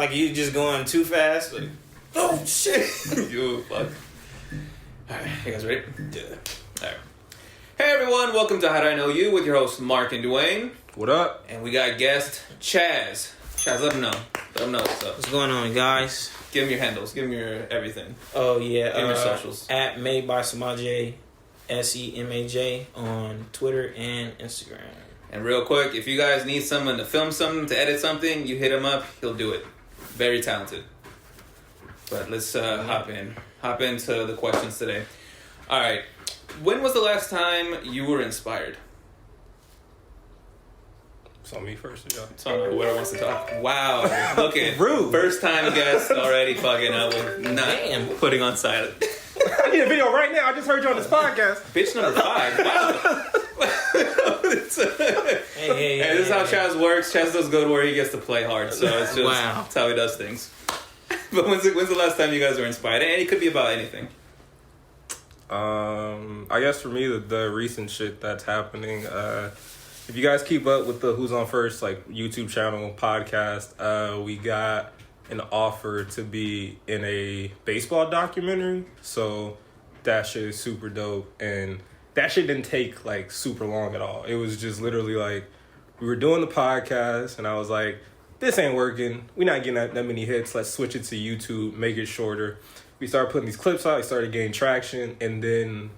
like you just going too fast. Like, oh shit! You fuck. Alright, you guys ready? Yeah. Alright. Hey everyone, welcome to How Do I Know You with your hosts Mark and Dwayne. What up? And we got guest Chaz. Chaz, let him know. Let him know what's up. What's going on, guys? Give him your handles. Give him your everything. Oh yeah, Give him your socials. At Made by Samaj, SEMAJ on Twitter and Instagram. And real quick, if you guys need someone to film something, to edit something, you hit him up. He'll do it. Very talented. But let's hop into the questions today. All right. When was the last time you were inspired? It's on me first, y'all. It's on whoever wants to talk. Wow. Look at Rude. First time guest already fucking up with not putting on silent. I need a video right now. I just heard you on this podcast. Bitch number 5. Wow. Hey, this is how Chaz works. Chaz does good where he gets to play hard. So it's just that's how he does things. But when's the last time you guys were inspired? And it could be about anything. I guess for me, the recent shit that's happening. If you guys keep up with the Who's On First like YouTube channel podcast, we got an offer to be in a baseball documentary. So that shit is super dope, and that shit didn't take like super long at all. It was just literally like we were doing the podcast, and I was like, this ain't working. We're not getting that many hits. Let's switch it to YouTube, make it shorter. We started putting these clips out. It started gaining traction, and then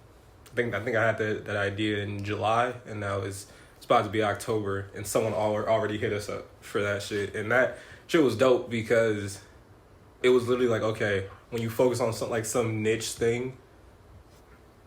I think I had that idea in July, and now it's about to be October, and someone already hit us up for that shit, and that shit was dope because it was literally like, okay, when you focus on some niche thing,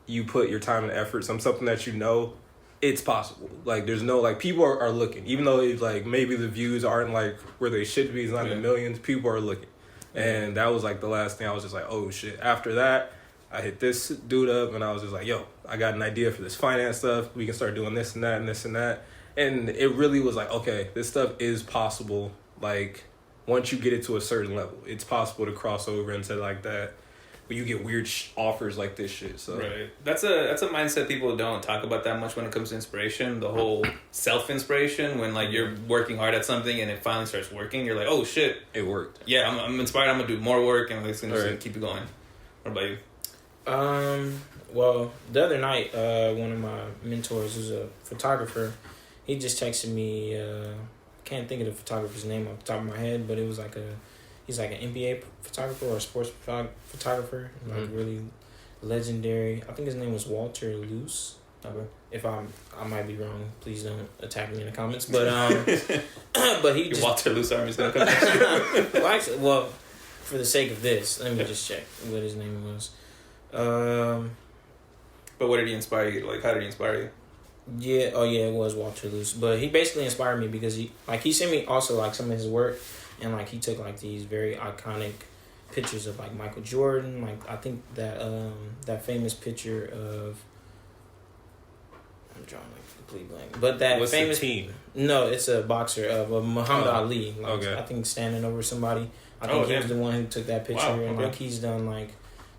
you put your time and effort, something that you know, it's possible. Like, there's no, like, people are looking. Even though, it's like, maybe the views aren't, like, where they should be, it's not in the millions, people are looking. And that was, like, the last thing I was just like, oh, shit. After that, I hit this dude up, and I was just like, yo, I got an idea for this finance stuff. We can start doing this and that and this and that. And it really was like, okay, this stuff is possible. Like, once you get it to a certain level, it's possible to cross over into, like, that. But you get weird offers like this shit. So right, that's a mindset people don't talk about that much when it comes to inspiration. The whole self-inspiration, when like you're working hard at something and it finally starts working, you're like, oh shit, it worked. Yeah, I'm inspired. I'm gonna do more work and it's gonna keep it going. What about you? Well, the other night, one of my mentors, who's a photographer, he just texted me. Can't think of the photographer's name off the top of my head, but it was like he's like an NBA photographer or a sports photographer, like really legendary. I think his name was Walter Luce. If I might be wrong, please don't attack me in the comments. But but he just, Walter Luce Army's gonna come. well, for the sake of this, let me just check what his name was. But what did he inspire you? Like, how did he inspire you? Yeah, it was Walter Luce. But he basically inspired me because he sent me also like some of his work. And, like, he took, like, these very iconic pictures of, like, Michael Jordan. Like, I think that famous picture of... I'm drawing, like, complete blank. But that What's famous... the team? No, it's a boxer of Muhammad Ali. Like, okay. I think standing over somebody. I think he was the one who took that picture. Wow, and, like, he's done, like,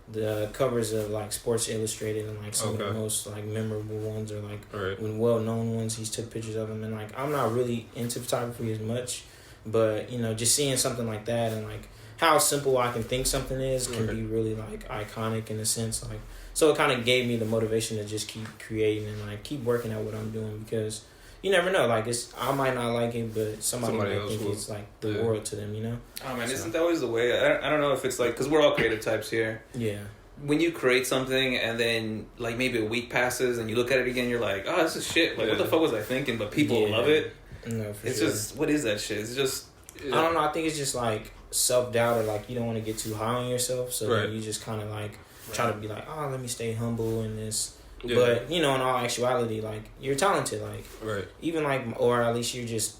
the covers of, like, Sports Illustrated and, like, some of the most, like, memorable ones or, like, well-known ones. He's took pictures of them. And, like, I'm not really into photography as much. But, you know, just seeing something like that and, like, how simple I can think something is can be really, like, iconic in a sense. Like, so it kind of gave me the motivation to just keep creating and, like, keep working at what I'm doing because you never know. Like, I might not like it, but somebody might think it's, like, the world to them, you know? Oh, man, isn't that always the way? I don't know if it's, like, because we're all creative types here. Yeah. When you create something and then, like, maybe a week passes and you look at it again, you're like, oh, this is shit. Like, what the fuck was I thinking? But people love it. No, for it's sure. just, what is that shit? It's just... I don't know. I think it's just, like, self-doubt or, like, you don't want to get too high on yourself. So you just kind of, like, try to be like, oh, let me stay humble in this. Yeah. But, you know, in all actuality, like, you're talented. Like, even, like, or at least you're just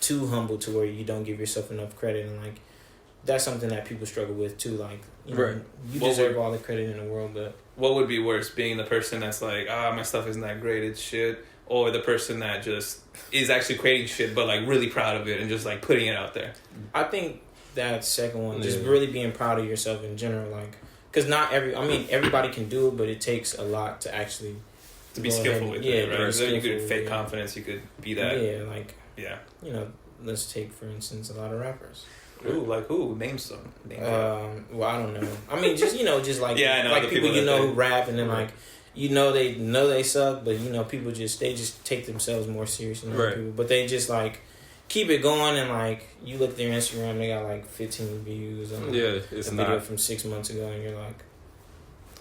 too humble to where you don't give yourself enough credit. And, like, that's something that people struggle with, too. Like, you know, you deserve all the credit in the world, but... What would be worse? Being the person that's like, my stuff isn't that great, it's shit. Or the person that just is actually creating shit, but, like, really proud of it and just, like, putting it out there. I think that second one, just really being proud of yourself in general, like, because everybody can do it, but it takes a lot to actually... To be skillful with it, right? So you could fake confidence, you could be that. Yeah, like, you know, let's take, for instance, a lot of rappers. Ooh, like who? Name some. Well, I don't know. I mean, just just like I know, like people who rap, and then right. like they know they suck, but people just take themselves more serious than other people. But they just like keep it going, and like you look at their Instagram, they got like 15 views on it's a video from 6 months ago, and you're like,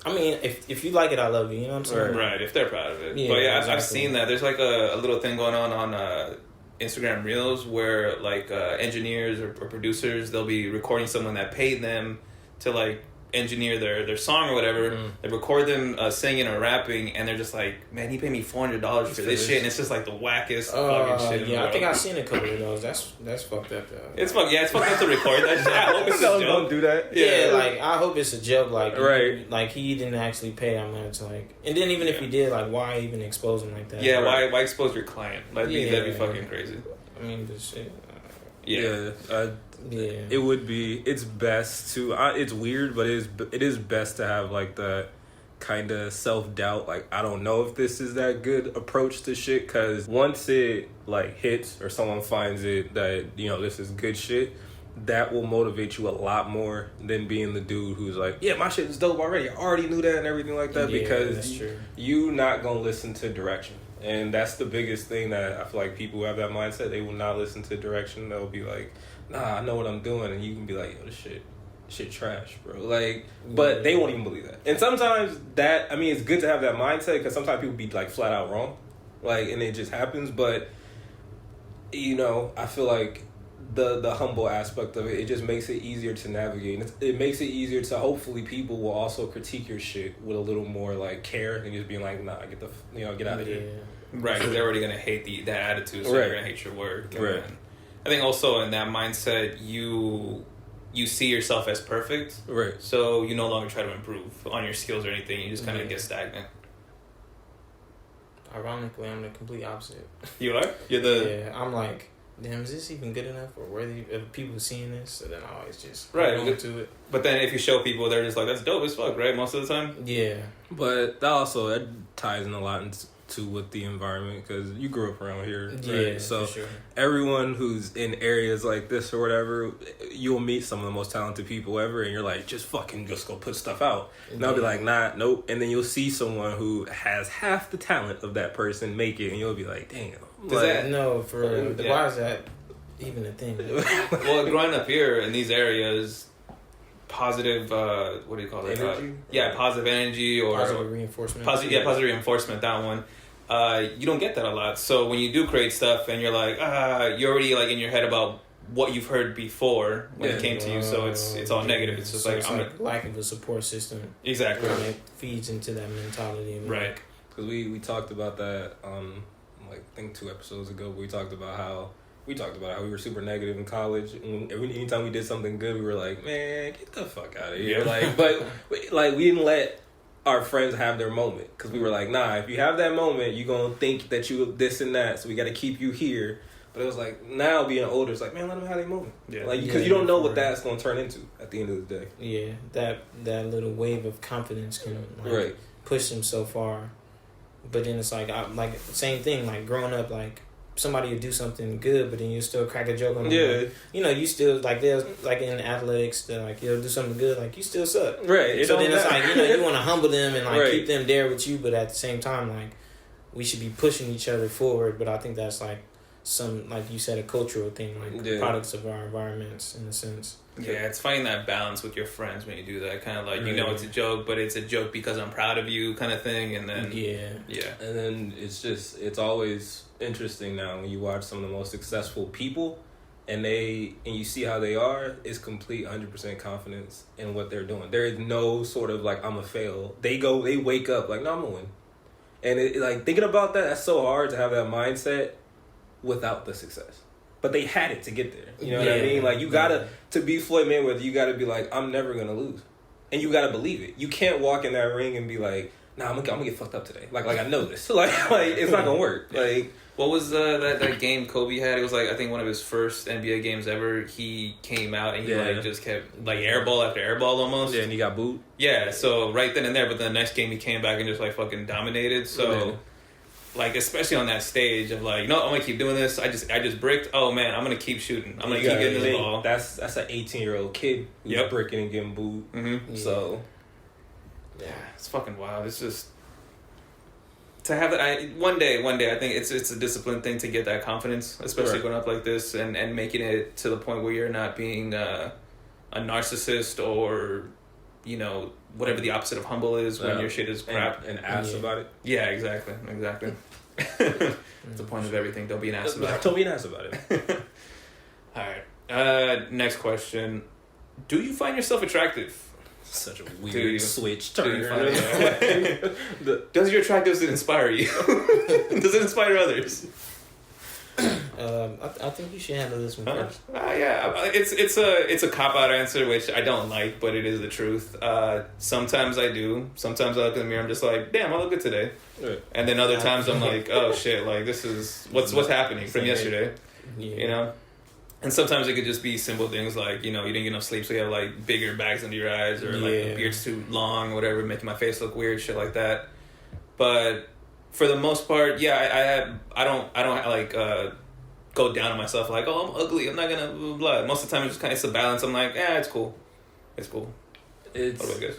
I mean, if you like it, I love you. You know what I'm saying? Right. If they're proud of it. Yeah, but yeah, exactly. I've seen that. There's like a little thing going on Instagram Reels where like engineers or producers, they'll be recording someone that paid them to like engineer their song or whatever. They record them singing or rapping, and they're just like, man, he paid me $400 for this shit, and it's just like the wackest fucking shit. Yeah, I think I've seen a couple of those. That's fucked up though. It's fucked up to record that shit. I hope it's a joke. Don't do that. Yeah, like I hope it's a joke. Like right, he didn't actually pay that much. Like, and then even if he did, like, why even expose him like that? Yeah, why expose your client? That'd be fucking crazy. I mean, this shit. It would be. It's best to. It's weird, but it is best to have like the kind of self-doubt. Like, I don't know if this is that good approach to shit, because once it like hits or someone finds it that this is good shit, that will motivate you a lot more than being the dude who's like, yeah, my shit is dope already. I already knew that and everything like that, because you not gonna listen to direction. And that's the biggest thing that I feel like people who have that mindset, they will not listen to direction. They'll be like, nah, I know what I'm doing. And you can be like, yo, this shit trash, bro. Like, but they won't even believe that. And sometimes it's good to have that mindset, because sometimes people be like flat out wrong. Like, and it just happens. But, I feel like the humble aspect of it just makes it easier to navigate. And it makes it easier to, hopefully people will also critique your shit with a little more like care than just being like, nah, get out of here. Right, because they're already gonna hate that attitude, so they're gonna hate your work. Right. I think also in that mindset, you see yourself as perfect. Right. So you no longer try to improve on your skills or anything. You just kind of get stagnant. Ironically, I'm the complete opposite. You are? You're the... Yeah, I'm like, damn, is this even good enough or worthy of people seeing this? So then I always just go into it. But then if you show people, they're just like, that's dope as fuck, right? Most of the time? Yeah. But that ties in a lot to with the environment, because you grew up around here, right? Yeah, so for sure. Everyone who's in areas like this or whatever, you'll meet some of the most talented people ever, and you're like, just go put stuff out. And I'll be like, nah, nope. And then you'll see someone who has half the talent of that person make it, and you'll be like, damn. Why is that even a thing? Well, growing up here in these areas, positive, what do you call it? Energy? Positive energy or positive reinforcement. Positive reinforcement, that one. You don't get that a lot. So when you do create stuff and you're like, you're already like in your head about what you've heard before when it came to you. So it's all negative. It's just lack of a support system. Exactly. And it feeds into that mentality. Right. Because we talked about that, I think 2 episodes ago. We talked about how we were super negative in college. And anytime we did something good, we were like, man, get the fuck out of here. But we didn't let our friends have their moment, because we were like, nah, if you have that moment, you're going to think that you this and that, so we got to keep you here. But it was like, now being older, it's like, man, let them have their moment. Yeah. Because you don't know what that's going to turn into at the end of the day. Yeah, that little wave of confidence can push them so far. But then it's like, same thing, like growing up, like somebody will do something good, but then you still crack a joke on them. Yeah. Like, you still, like, there's, like, in athletics, they're like, you'll do something good, like, you still suck. Right. So then it's like, you want to humble them and, like, keep them there with you, but at the same time, like, we should be pushing each other forward. But I think that's, like, some, like you said, a cultural thing, like, products of our environments, in a sense. Yeah, it's finding that balance with your friends when you do that. Kind of like, it's a joke, but it's a joke because I'm proud of you kind of thing. And then... Yeah. And then it's always interesting now when you watch some of the most successful people and you see how they are. It's complete 100% confidence in what they're doing. There is no sort of like, I'm a fail. They wake up like, no, I'm gonna win. And thinking about that, that's so hard to have that mindset without the success. But they had it to get there. You know what I mean? Like, you gotta, to be Floyd Mayweather, you gotta be like, I'm never gonna lose. And you gotta believe it. You can't walk in that ring and be like, nah, I'm gonna get fucked up today. Like I know this. Like it's not gonna work. Like, what was that game Kobe had? It was like, I think one of his first NBA games ever. He came out and he just kept like airball after airball almost. Yeah, and he got booed. Yeah, so right then and there. But then the next game he came back and just like fucking dominated. So like especially on that stage of like, no, I'm gonna keep doing this. I just bricked. Oh man, I'm gonna keep shooting. I'm gonna keep getting this ball. That's an 18-year-old kid who's bricking and getting booed. Mm-hmm. So yeah, it's fucking wild. It's just to have that. One day, I think it's a discipline thing to get that confidence, especially going up like this and making it to the point where you're not being a narcissist or, you know, whatever the opposite of humble is when your shit is crap. And ask about it. Yeah, exactly. That's the point of everything. Don't be an ass about it. Don't be an ass about it. All right. Next question. Do you find yourself attractive? Such a weird switch turn. Does your attractiveness inspire you? Does it inspire others? I think you should handle this one first. Yeah, it's a cop out answer, which I don't like, but it is the truth. Sometimes I do. Sometimes I look in the mirror, I'm just like, damn, I look good today. Right. And then other times I'm like, oh shit, like this is what's happening from yesterday. Yeah. You know. And sometimes it could just be simple things like, you know, you didn't get enough sleep, so you have like bigger bags under your eyes, or like the beard's too long, whatever, making my face look weird, shit like that. But for the most part, yeah, I don't like go down on myself like, oh, I'm ugly, I'm not gonna blah, blah. Most of the time it's just kind of, it's a balance. I'm like, it's cool. What about you guys?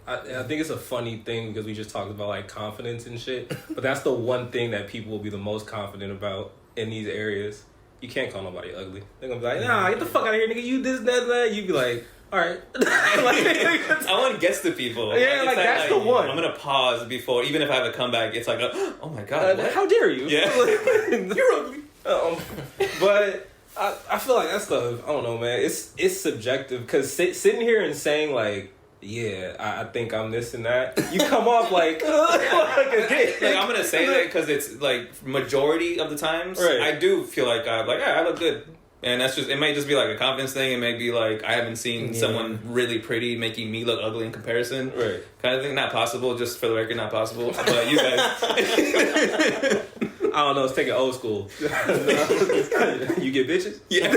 I think it's a funny thing because we just talked about like confidence and shit, but that's the one thing that people will be the most confident about in these areas. You can't call nobody ugly. They're gonna be like, nah, get the fuck out of here, nigga. You this, that. You'd be like, all right. I want to guess to people. Yeah, like that's the one. I'm gonna pause before, even if I have a comeback. It's like, oh my god, how dare you? Yeah, you're ugly. But I feel like that's the, I don't know, man. It's subjective because sitting here and saying like, yeah, I think I'm this and that. You come off like a dick. Like, I'm gonna say that because it's like majority of the times, right. I do feel like I look good, and that's just, it might just be like a confidence thing. It might be like I haven't seen someone really pretty making me look ugly in comparison, right? Kind of thing. Not possible. Just for the record, not possible. But you guys. I don't know. Let's take it old school. You get bitches? Yeah.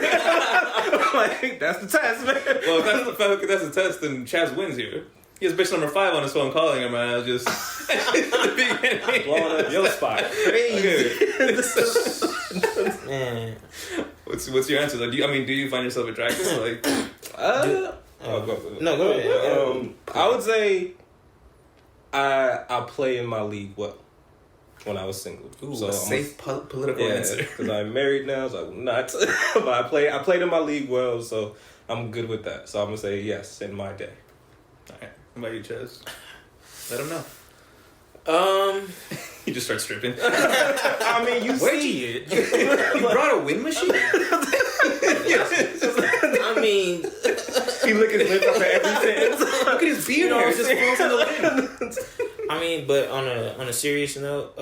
Like, that's the test, man. Well, if that's the test, then Chaz wins here. He has bitch number 5 on his phone calling him, and I was just blowing up your spot. Crazy. Man. What's your answer? Like, do you find yourself attractive? Like, go ahead. I would say I play in my league well. When I was single. Ooh, so a safe political answer. Because I'm married now, so I'm not. But I played in my league well, so I'm good with that. So I'm going to say yes in my day. All right. What about you, Chaz? Let him know. You just start stripping. I mean, you see it. You brought a wind machine? I mean... He licking his lips after every sentence. Look at his beard hair. It just falls in the wind. I mean, but on a serious note,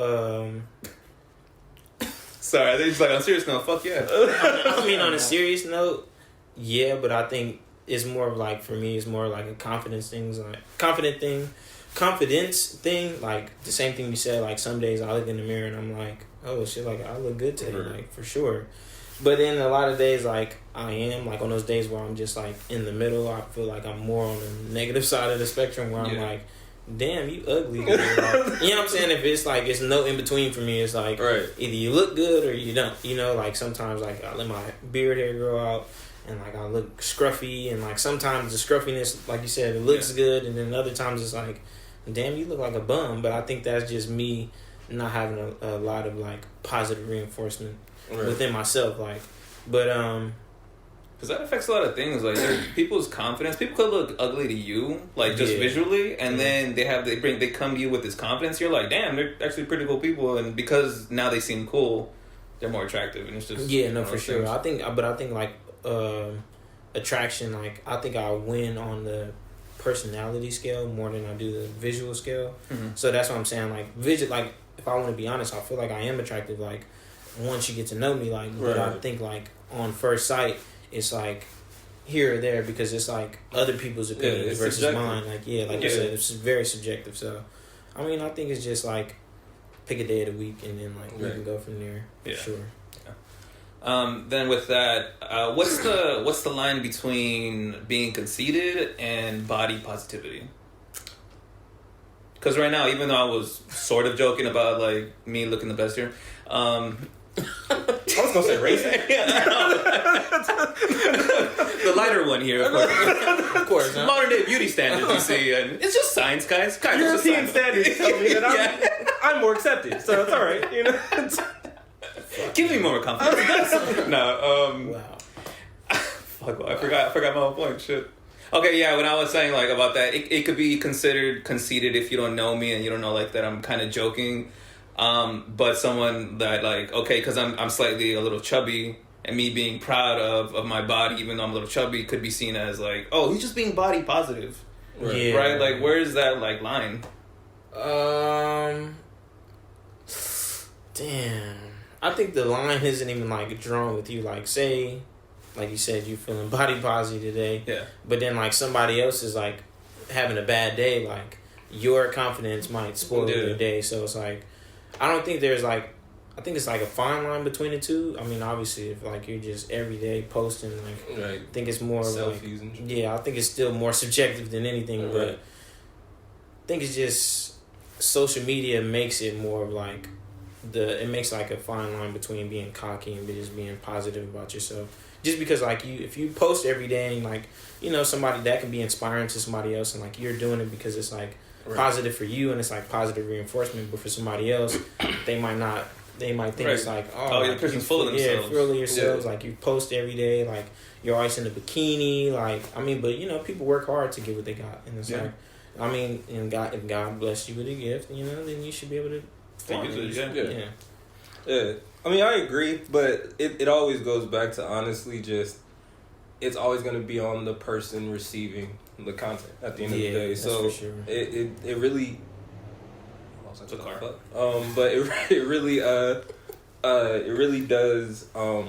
sorry, I think it's like on a serious note, fuck yeah. I mean, on a serious note, yeah, but I think it's more of like, for me, it's more like a confidence thing, like the same thing you said, like some days I look in the mirror and I'm like, oh shit, like I look good today, like for sure. But then a lot of days, like I am, like on those days where I'm just like in the middle, I feel like I'm more on the negative side of the spectrum where I'm like, damn, you ugly. Like, you know what I'm saying? If it's like, it's no in between for me. It's like, either you look good or you don't. You know, like sometimes like I let my beard hair grow out and like I look scruffy, and like sometimes the scruffiness, like you said, it looks good, and then other times it's like, damn, you look like a bum. But I think that's just me not having a lot of like positive reinforcement within myself. Like, but because that affects a lot of things, like people's confidence. People could look ugly to you, like just visually, and then they come to you with this confidence. You're like, damn, they're actually pretty cool people, and because now they seem cool, they're more attractive, and it's just for sure. I think like attraction, like I think I win on the personality scale more than I do the visual scale. Mm-hmm. So that's what I'm saying. Like like if I want to be honest, I feel like I am attractive. Like once you get to know me, like, but I think like on first sight, it's like here or there because it's like other people's opinions versus subjective. Mine. Like you said, it's very subjective. So, I mean, I think it's just like pick a day of the week and then like we can go from there. For sure. Yeah. Then with that, what's the line between being conceited and body positivity? Because right now, even though I was sort of joking about like me looking the best here, I was gonna say racing. The lighter one here, of course. Huh? Modern day beauty standards, you see, and it's just science, guys. European standards tell me that I'm more accepted, so it's all right. You know, give me more confidence. No, wow. Fuck, I forgot my whole point. Shit. Okay, yeah. When I was saying like about that, it could be considered conceited if you don't know me and you don't know like that I'm kind of joking. But someone that like, okay, because I'm slightly a little chubby, and me being proud of my body, even though I'm a little chubby, could be seen as like, oh, he's just being body positive, right? Yeah. Right? Like, where is that like line? Damn. I think the line isn't even like drawn with you. Like, say, like you said, you're feeling body positive today. Yeah. But then like somebody else is like having a bad day. Like your confidence might spoil their day. So it's like, I don't think there's like, I think it's like a fine line between the two. I mean, obviously, if like you're just every day posting, like, right. I think it's more selfies like, and shit. yeah, I think it's still more subjective than anything. Right. But I think it's just social media makes it more of like it makes like a fine line between being cocky and just being positive about yourself. Just because like if you post every day and like, you know, somebody that can be inspiring to somebody else, and like you're doing it because it's like positive for you and it's like positive reinforcement, but for somebody else, they might think it's like, oh, like, the person's full of themselves. Yeah, full of yourselves. Yeah. Like you post every day, like you're always in a bikini, like I mean, but you know, people work hard to get what they got, and it's like, I mean, and if God blessed you with a gift, you know, then you should be able to use it. Yeah. I mean, I agree, but it always goes back to honestly just it's always going to be on the person receiving the content at the end of the day. So for sure. it really. It's a car. But it really does. I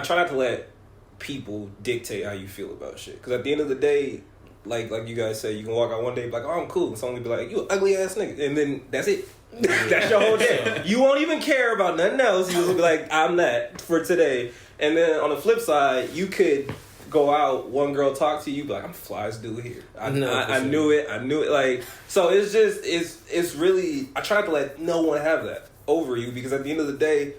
try not to let people dictate how you feel about shit, because at the end of the day, like you guys say, you can walk out one day and be like, oh, I'm cool, and someone will be like, you an ugly ass nigga, and then that's it. That's your whole day. You won't even care about nothing else. You'll be like, I'm that for today. And then on the flip side, you could go out, one girl talk to you, be like, I'm the flyest dude here. I knew it. Like, so it's just, it's really, I try to let no one have that over you, because at the end of the day,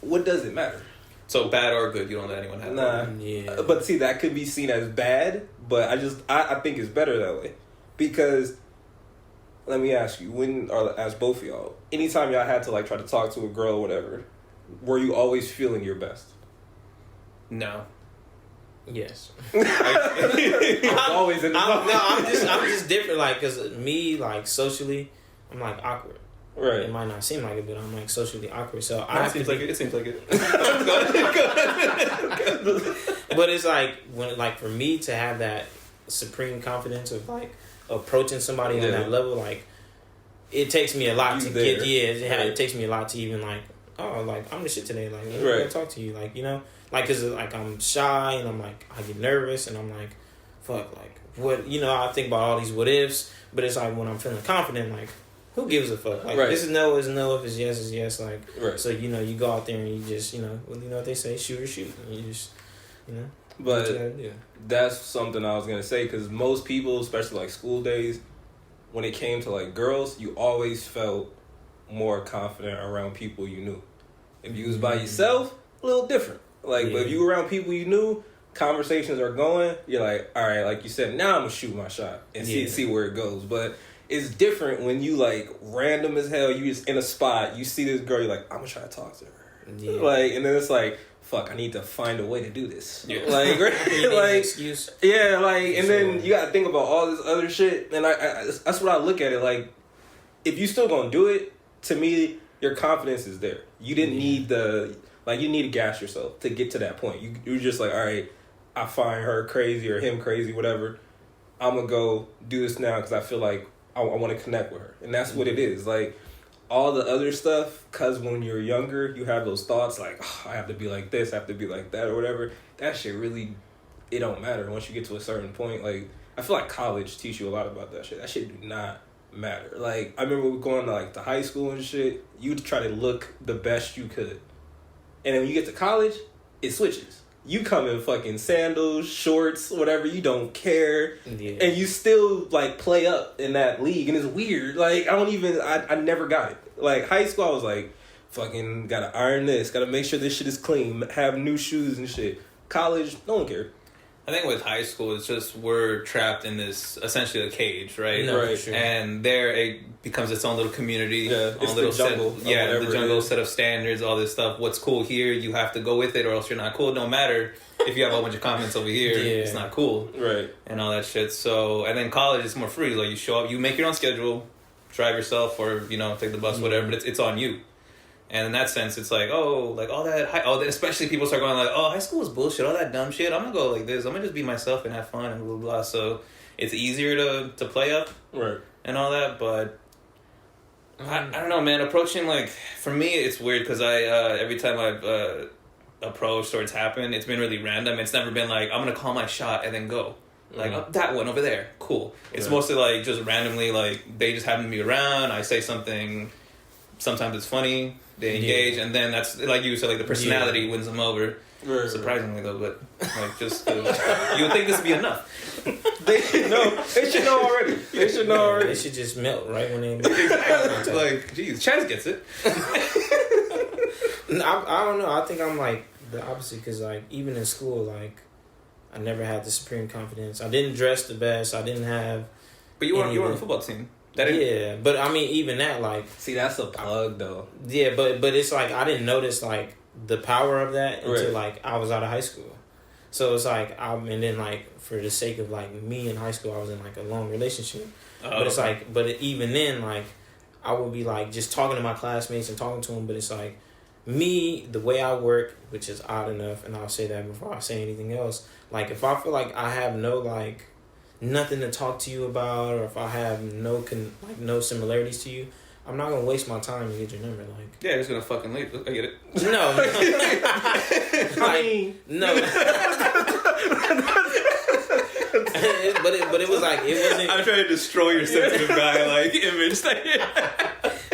what does it matter? So bad or good, you don't let anyone have that. Nah. Yeah. But see, that could be seen as bad, but I think it's better that way. Because, let me ask you, ask both of y'all, anytime y'all had to like try to talk to a girl or whatever, were you always feeling your best? No. Yes. I'm always in the I'm just different. Like, cause me, like socially, I'm like awkward. Right. It might not seem like it, but I'm like socially awkward. So it seems like it. But it's like for me to have that supreme confidence of like approaching somebody on that level, like it takes me a lot to get. Yeah, it takes me a lot to even like, oh, like I'm the shit today. Like, I'm gonna talk to you. Like, you know. Like, cause like I'm shy and I'm like, I get nervous and I'm like, fuck, like what, you know, I think about all these what ifs, but it's like when I'm feeling confident, like who gives a fuck? Like this is no, is no, if it's yes, is yes. Like, so, you know, you go out there and you just, you know, well, you know what they say, shoot or shoot. And you just, you know, but that's something I was going to say, cause most people, especially like school days, when it came to like girls, you always felt more confident around people you knew. If you was by yourself, a little different. Like, but if you around people you knew, conversations are going, you're like, all right, like you said, now I'm going to shoot my shot and see where it goes. But it's different when you, like, random as hell, you just in a spot, you see this girl, you're like, I'm going to try to talk to her. Yeah. Like, and then it's like, fuck, I need to find a way to do this. Yeah. Like, like, excuse. Yeah, like, and then you got to think about all this other shit. And I that's what I look at it, like, if you still going to do it, to me, your confidence is there. You didn't need like, you need to gas yourself to get to that point. You're just like, all right, I find her crazy or him crazy, whatever. I'm going to go do this now because I feel like I want to connect with her. And that's what it is. Like, all the other stuff, because when you're younger, you have those thoughts like, oh, I have to be like this, I have to be like that or whatever. That shit really, it don't matter once you get to a certain point. Like, I feel like college teach you a lot about that shit. That shit do not matter. Like, I remember going to, like, to high school and shit, you'd try to look the best you could. And then when you get to college, it switches. You come in fucking sandals, shorts, whatever. You don't care, and you still like play up in that league, and it's weird. Like I never got it. Like high school, I was like, fucking gotta iron this, gotta make sure this shit is clean, have new shoes and shit. College, no one cared. I think with high school, it's just we're trapped in this essentially a cage, right? No, right. Sure. And there it becomes its own little community, it's the jungle. The jungle set of standards, all this stuff. What's cool here, you have to go with it, or else you're not cool. No matter if you have a whole bunch of comments over here, it's not cool, right? And all that shit. So, and then college is more free. Like you show up, you make your own schedule, drive yourself, or take the bus, whatever. But it's on you. And in that sense, it's like, all that, especially people start going like, oh, high school is bullshit, all that dumb shit. I'm going to go like this. I'm going to just be myself and have fun and blah, blah, blah. So it's easier to play up and all that. But I don't know, man. Approaching, like, for me, it's weird because every time I've approached or it's happened, it's been really random. It's never been like, I'm going to call my shot and then go. Like, oh, that one over there. Cool. It's mostly like just randomly, like, they just happen to be around. I say something. Sometimes it's funny. They engage, and then that's like you said, like the personality wins them over. Surprisingly, though, but like just you would think this would be enough. They should know already. They should just melt right when they. Like, geez, Chaz gets it. I don't know. I think I'm like the opposite because like even in school, like I never had the supreme confidence. I didn't dress the best. I didn't have. But you were on the football team. But I mean, even that, like... See, that's a plug, though. Yeah, but it's like, I didn't notice, like, the power of that until, like, I was out of high school. So it's like, and then, like, for the sake of, like, me in high school, I was in, like, a long relationship. But it's like, even then, like, I would be, like, just talking to my classmates and talking to them, but it's like, me, the way I work, which is odd enough, and I'll say that before I say anything else, like, if I feel like I have no, like... nothing to talk to you about, or if I have no similarities to you, I'm not gonna waste my time to get your number. Like, yeah, just gonna fucking leave. I get it. No, no. but it was like it wasn't. I'm trying to destroy your sensitive guy like image.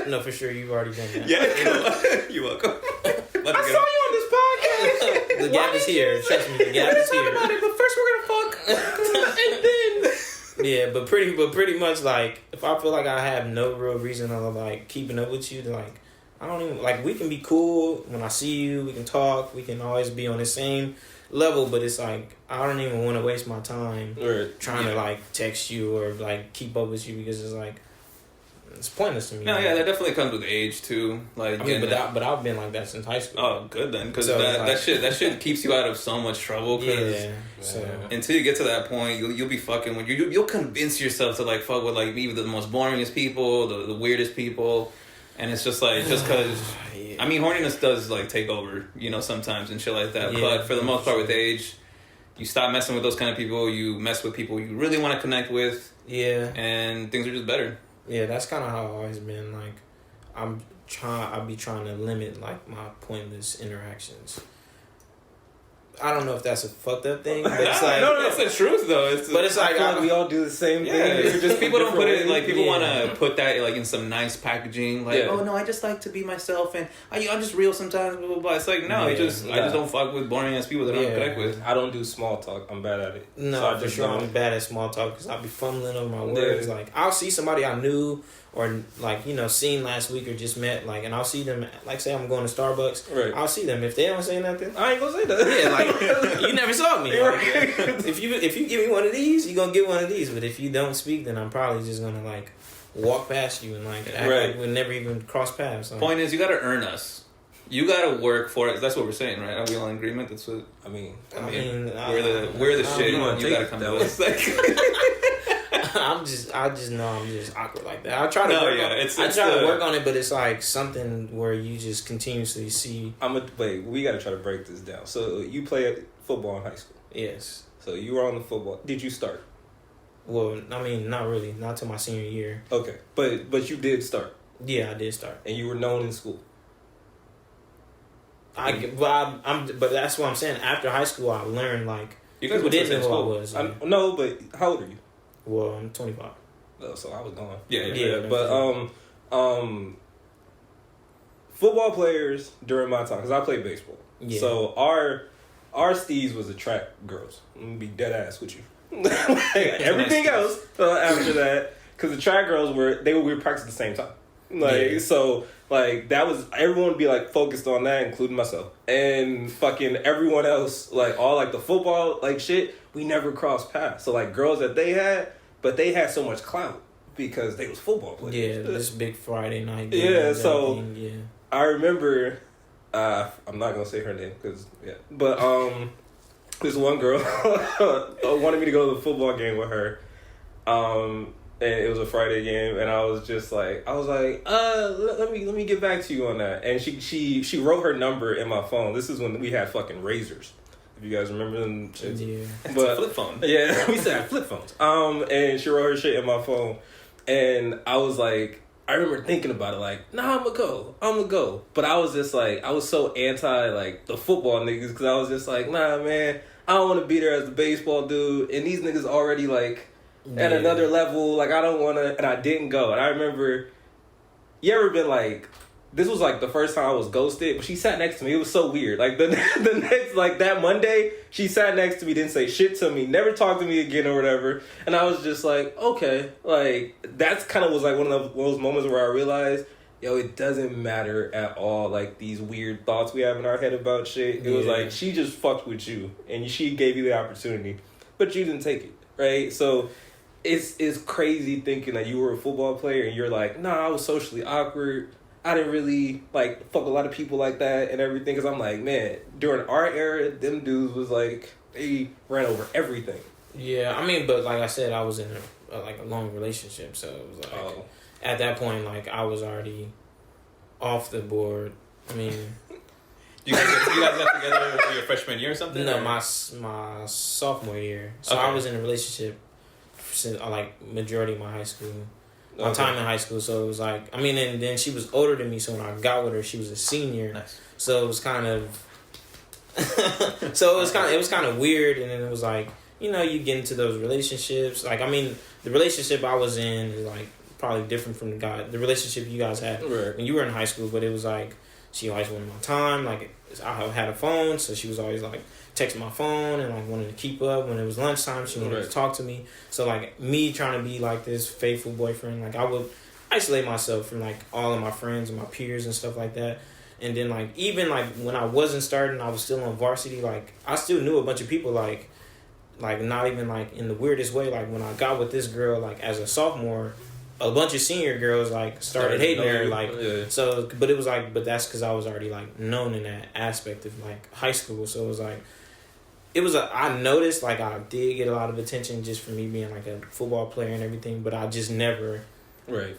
No, for sure, you've already done that. Yeah, you're welcome. I saw you on this podcast. The gap is here. Trust me, the gap is here. About it, but first we're gonna fuck, and then. Yeah, but pretty much like if I feel like I have no real reason of like keeping up with you, to like I don't even like we can be cool when I see you, we can talk, we can always be on the same level, but it's like I don't even want to waste my time trying to like text you or like keep up with you because it's like it's pointless to me. No, yeah, that definitely comes with age too. Like, I mean, but I've been like that since high school. Oh, good then, because that shit keeps you out of so much trouble. So until you get to that point, you'll be fucking when you'll convince yourself to like fuck with like even the most boringest people, the weirdest people, and it's just like just because. I mean, horniness does like take over, sometimes and shit like that. Yeah, but for the most part, with age, you stop messing with those kind of people. You mess with people you really want to connect with. Yeah, and things are just better. Yeah, that's kind of how I've always been. Like, I'll be trying to limit like my pointless interactions. I don't know if that's a fucked up thing, but it's like no, that's the truth though. It's like we all do the same thing. It's just people don't put it like people want to put that like in some nice packaging. Like, oh no, I just like to be myself and I'm just real sometimes. Blah blah blah. It's like no, I just don't fuck with boring ass people that I don't connect with. I don't do small talk. I'm bad at it. No, so for sure I'm bad at small talk because I'll be fumbling over my words. Like I'll see somebody I knew or like seen last week or just met and I'll see them like say I'm going to Starbucks. Right. I'll see them if they don't say nothing. I ain't gonna say nothing. Yeah, like you never saw me. Like, if you give me one of these, you gonna get one of these. But if you don't speak, then I'm probably just gonna like walk past you and like act like we never even cross paths. So. Point is, you gotta earn us. You gotta work for it. That's what we're saying, right? Are we all in agreement? That's what I mean. We're the shit. You gotta come to us. I just know I'm just awkward like that. I try to work on it, but it's like something where you just continuously see. We gotta try to break this down. So you played football in high school. Yes. So you were on the football. Did you start? Well, I mean, not really. Not till my senior year. Okay, but you did start. Yeah, I did start. And you were known in school. But that's what I'm saying. After high school, I learned like people didn't know who I was. No, but how old are you? Well, I'm 25. Oh, so I was gone. Yeah. But football players during my time, because I played baseball. Yeah. So our steez was the track girls. I'm gonna be dead ass with you. Like, everything else after that, because the track girls we were practicing at the same time. Like so, like that was everyone would be like focused on that, including myself, and fucking everyone else, like all like the football like shit. We never crossed paths. So like girls that they had, but they had so much clout because they was football players. Yeah, this big Friday night. Yeah, so I remember. I'm not gonna say her name because but this one girl wanted me to go to the football game with her, and it was a Friday game, and I was like, let me get back to you on that, and she wrote her number in my phone. This is when we had fucking razors. If you guys remember them shits. Yeah. But flip phone. Yeah, we still had flip phones. And she wrote her shit in my phone, and I was like, I remember thinking about it, like, nah, I'm gonna go. But I was just like, I was so anti, like, the football niggas, because I was just like, nah, man, I don't want to be there as the baseball dude, and these niggas already, like, at another level, like, I don't want to, and I didn't go. And I remember, you ever been, like, this was, like, the first time I was ghosted, but she sat next to me. It was so weird. Like, the next, like, that Monday, she sat next to me, didn't say shit to me, never talked to me again or whatever. And I was just like, okay. Like, that's kind of was, like, one of those moments where I realized, yo, it doesn't matter at all, like, these weird thoughts we have in our head about shit. It was like, she just fucked with you, and she gave you the opportunity, but you didn't take it, right? So it's crazy thinking that you were a football player, and you're like, nah, I was socially awkward. I didn't really, like, fuck a lot of people like that and everything. Because I'm like, man, during our era, them dudes was, like, they ran over everything. Yeah, I mean, but like I said, I was in a long relationship. So it was like, at that point, like, I was already off the board. I mean... You guys got together your freshman year or something? No, my sophomore year. So I was in a relationship since, like, majority of my high school. My time in high school, so it was like, I mean, and then she was older than me, so when I got with her, she was a senior. Nice. So it was kind of, it was kind of weird, and then it was like, you know, you get into those relationships. Like, I mean, the relationship I was in is like probably different from the relationship you guys had when you were in high school, but it was like, she always wanted my time. Like, I had a phone, so she was always like texting my phone and like wanted to keep up. When it was lunchtime, she wanted to talk to me. So like me trying to be like this faithful boyfriend, like I would isolate myself from like all of my friends and my peers and stuff like that. And then like even like when I wasn't starting, I was still on varsity. Like I still knew a bunch of people like not even like in the weirdest way. Like when I got with this girl, like as a sophomore, a bunch of senior girls like started hating her, like so. But it was like, but that's because I was already like known in that aspect of like high school. So it was like, I noticed like I did get a lot of attention just for me being like a football player and everything, but I just never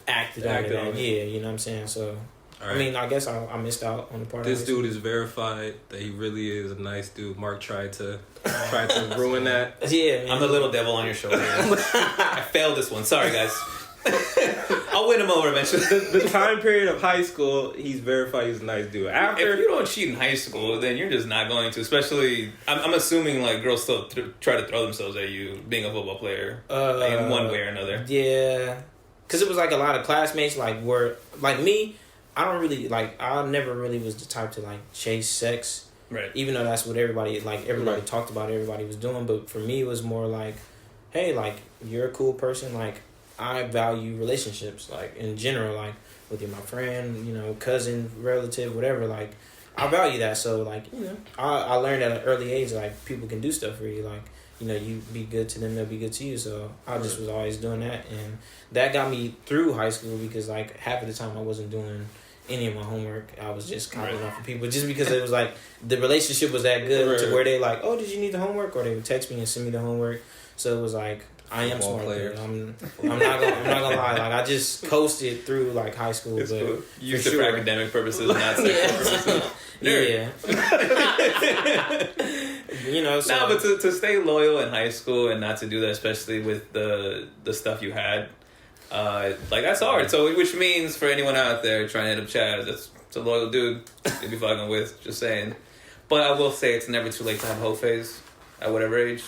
acted on it. Yeah, you know what I'm saying. So I mean, I guess I missed out on the part. This dude is verified that he really is a nice dude. Mark tried to ruin that. Yeah, man. I'm the little devil on your shoulder. I failed this one. Sorry, guys. I'll win him over eventually. The time period of high school, he's verified he's a nice dude. After, if you don't cheat in high school, then you're just not going to. Especially, I'm assuming like girls still try to throw themselves at you being a football player in one way or another. Yeah, because it was like a lot of classmates like were like me. I don't really like. I never really was the type to like chase sex. Right. Even though that's what everybody talked about, everybody was doing. But for me, it was more like, hey, like you're a cool person, like. I value relationships, like, in general, like, whether you're my friend, you know, cousin, relative, whatever, like, I value that, so, like, you know, I learned at an early age, like, people can do stuff for you, like, you know, you be good to them, they'll be good to you, so I just was always doing that, and that got me through high school, because, like, half of the time I wasn't doing any of my homework, I was just copying off of people, just because it was, like, the relationship was that good, to where they, like, oh, did you need the homework, or they would text me and send me the homework, so it was, like, I am smart. I'm not gonna lie. Like I just coasted through like high school, it's but cool. Used it for academic purposes, not sex purposes. Yeah. You know. So. No, but to stay loyal in high school and not to do that, especially with the stuff you had, like that's hard. So which means for anyone out there trying to hit up Chaz, that's a loyal dude to be fucking with. Just saying. But I will say it's never too late to have a hoe phase at whatever age.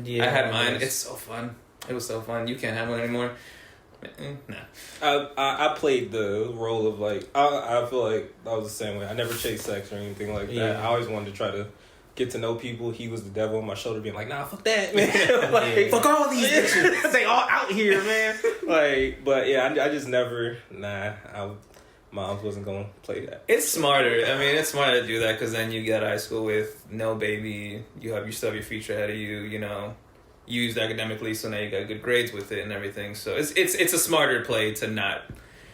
Yeah, I had mine. It's so fun. It was so fun. You can't have one anymore. Nah. I played the role of like I feel like I was the same way. I never chased sex or anything like that. I always wanted to try to get to know people, he was the devil on my shoulder, being like, nah, fuck that, man. Like, fuck all these bitches. They all out here, man. Like, but yeah, I just never, moms wasn't gonna play that. It's smarter. I mean, it's smarter to do that because then you get high school with no baby. You still have your future ahead of you. You know, used academically, so now you got good grades with it and everything. So it's a smarter play to not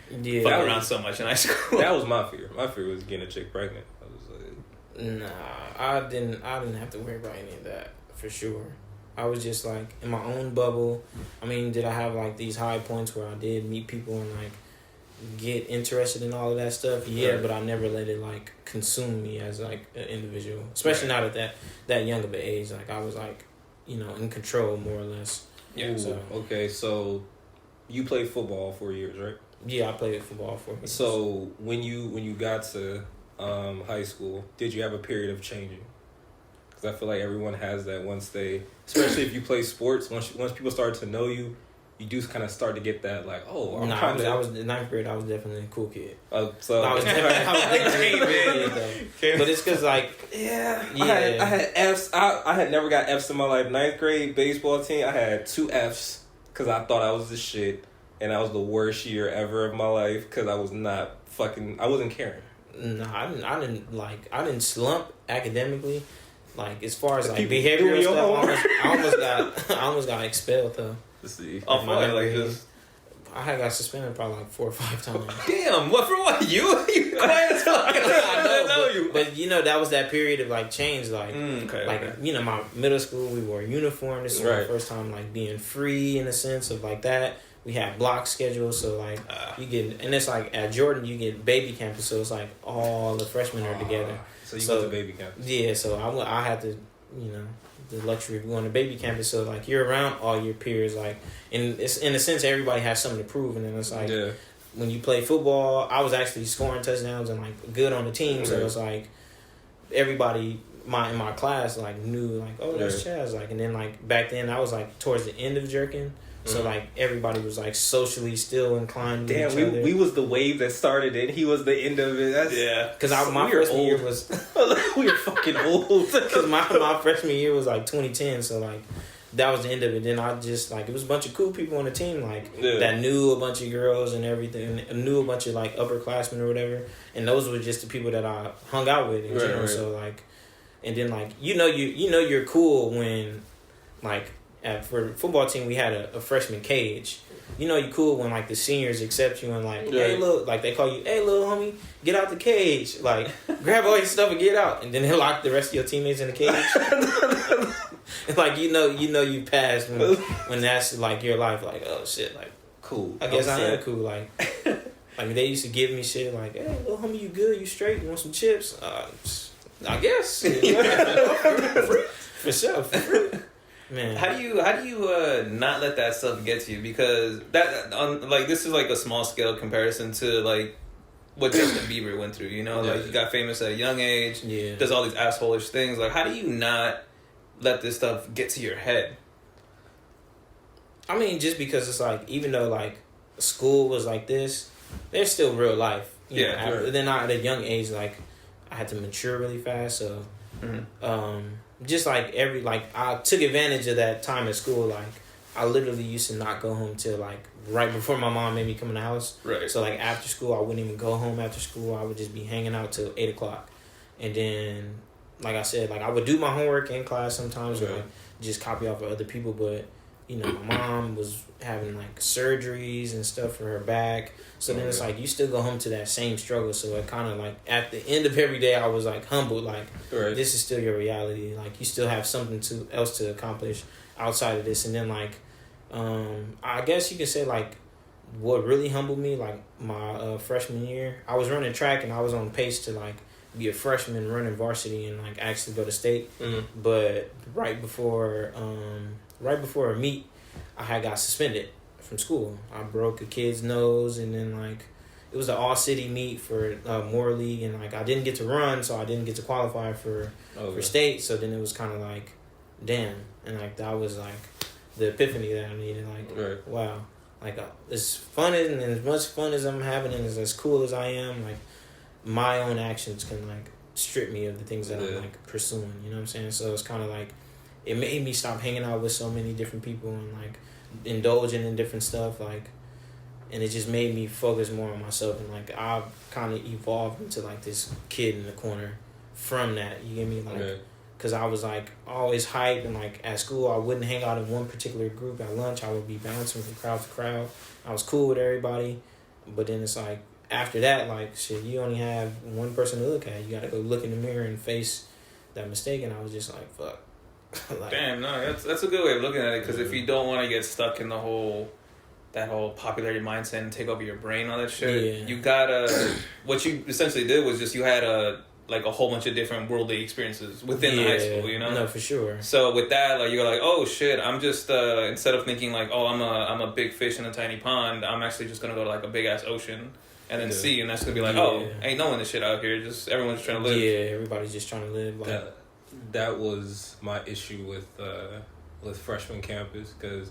fuck around so much in high school. That was my fear. My fear was getting a chick pregnant. I was like, nah, I didn't have to worry about any of that for sure. I was just like in my own bubble. I mean, did I have like these high points where I did meet people and like get interested in all of that stuff? Yeah, right. But I never let it like consume me as like an individual, especially not at that young of an age. Like I was like, you know, in control more or less. Yeah. So okay, so you played football 4 years, right? Yeah, I played football 4 years. So when you got to high school, did you have a period of changing? Because I feel like everyone has that once they, especially if you play sports, once people start to know you, you do kind of start to get that like, oh, I was in 9th grade. I was definitely a cool kid. So I was definitely a kid. But it's because like yeah. I had Fs. I had never got Fs in my life. 9th grade baseball team, I had 2 Fs because I thought I was the shit, and that was the worst year ever of my life because I wasn't caring. No, I didn't slump academically. Like as far as like behavioral stuff, I almost got expelled though. Let's see. Oh, like this. I had got suspended probably like 4 or 5 times. Damn, what for what? You quiet as fuck. I know you. But you know that was that period of like change. Like, okay. You know, my middle school we wore uniform. This was my first time like being free in a sense of like that. We had block schedules, so like you get, and it's like at Jordan you get baby campus, so it's like all the freshmen are together. So you went to baby campus. Yeah, so I had to, you know, the luxury of going to baby campus, so like you're around all your peers, like, and it's in a sense everybody has something to prove, and then it's like when you play football, I was actually scoring touchdowns and like good on the team, so it's like everybody in my class like knew like, oh, that's Chaz, like, and then like back then I was like towards the end of jerking. So like everybody was like socially still inclined. Damn, we was the wave that started it. He was the end of it. Because my freshman year was we were fucking old. Because my freshman year was like 2010. So like that was the end of it. Then I just like it was a bunch of cool people on the team like that knew a bunch of girls and everything, and knew a bunch of like upperclassmen or whatever. And those were just the people that I hung out with in general. So like, and then like you know you're cool when like. For the football team, we had a freshman cage. You know you cool when like the seniors accept you and like, hey look, like they call you, hey little homie, get out the cage, like grab all your stuff and get out, and then they lock the rest of your teammates in the cage. And like you know you passed when that's like your life, like oh shit, like cool. I guess I am cool, like they used to give me shit like, hey little homie, you good, you straight, you want some chips? I guess for sure. Man. How do you not let that stuff get to you? Because that like this is like a small scale comparison to like what Justin Bieber went through. You know, like he got famous at a young age. Yeah, does all these assholeish things. Like, how do you not let this stuff get to your head? I mean, just because it's like even though like school was like this, there's still real life. You know, then at a young age, like I had to mature really fast. So. Just like I took advantage of that time at school. Like I literally used to not go home till like right before my mom made me come in the house. Right. So like after school, I wouldn't even go home after school. I would just be hanging out till 8:00, and then like I said, like I would do my homework in class sometimes, or like just copy off of other people. But you know, my mom was having like surgeries and stuff for her back. So then it's like you still go home to that same struggle. So it kind of like at the end of every day, I was like humbled, like this is still your reality. Like you still have something else to accomplish outside of this. And then like, I guess you could say like what really humbled me, like my freshman year, I was running track and I was on pace to like be a freshman running varsity and like actually go to state. But right before a meet, I had got suspended from school. I broke a kid's nose, and then like it was an all city meet for Moore League, and like I didn't get to run, so I didn't get to qualify for state. So then it was kind of like, damn, and like that was like the epiphany that I needed. Like, wow, like as fun and as much fun as I'm having, and as cool as I am, like my own actions can like strip me of the things that I'm like pursuing. You know what I'm saying? So it's kind of like it made me stop hanging out with so many different people and like indulging in different stuff, like, and it just made me focus more on myself, and like I've kind of evolved into like this kid in the corner from that. You get me? Like, because I was like always hyped, and like at school I wouldn't hang out in one particular group. At lunch I would be bouncing from crowd to crowd. I was cool with everybody, but then it's like after that, like shit, you only have one person to look at. You got to go look in the mirror and face that mistake. And I was just like, fuck. Like, damn, no, that's a good way of looking at it, because if you don't want to get stuck in that whole popularity mindset and take over your brain, all that shit, you gotta, what you essentially did was just, you had a whole bunch of different worldly experiences within the high school, you know? No, for sure. So with that, like, you're like, oh shit, I'm just, instead of thinking like, oh, I'm a big fish in a tiny pond, I'm actually just gonna go to like a big ass ocean and then see, and that's gonna be like, oh, ain't knowing this shit out here, just everyone's trying to live. Yeah, everybody's just trying to live. Like, that was my issue with freshman campus, because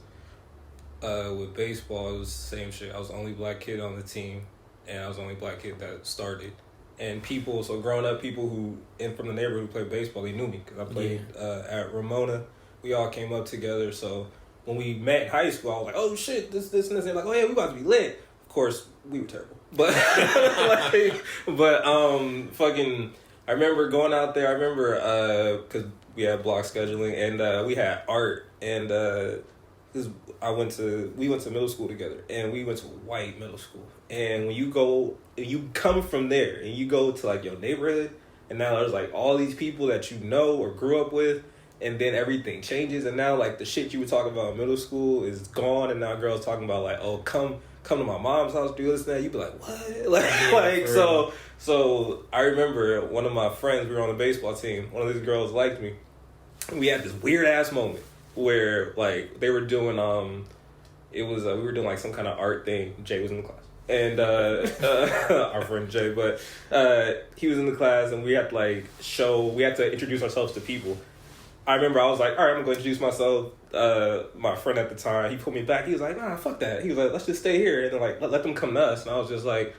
with baseball it was the same shit. I was the only black kid on the team, and I was the only black kid that started. And so growing up, people from the neighborhood who played baseball, they knew me because I played at Ramona. We all came up together. So when we met in high school, I was like, oh shit, this and this. They're like, oh yeah, we about to be lit. Of course, we were terrible, but fucking. I remember going out there. I remember because we had block scheduling, and we had art, and we went to middle school together, and we went to white middle school. And when you come from there and you go to like your neighborhood, and now there's like all these people that you know or grew up with, and then everything changes, and now like the shit you were talking about in middle school is gone, and now girls talking about like, oh, come to my mom's house, do this and that. You be like, what? So I remember one of my friends, we were on the baseball team, one of these girls liked me. We had this weird ass moment where like they were doing we were doing like some kind of art thing. Jay was in the class, and our friend Jay, but he was in the class, and we had to introduce ourselves to people. I remember I was like, all right, I'm going to introduce myself. My friend at the time, he pulled me back. He was like, nah, fuck that. He was like, let's just stay here, and then like let them come to us. And I was just like,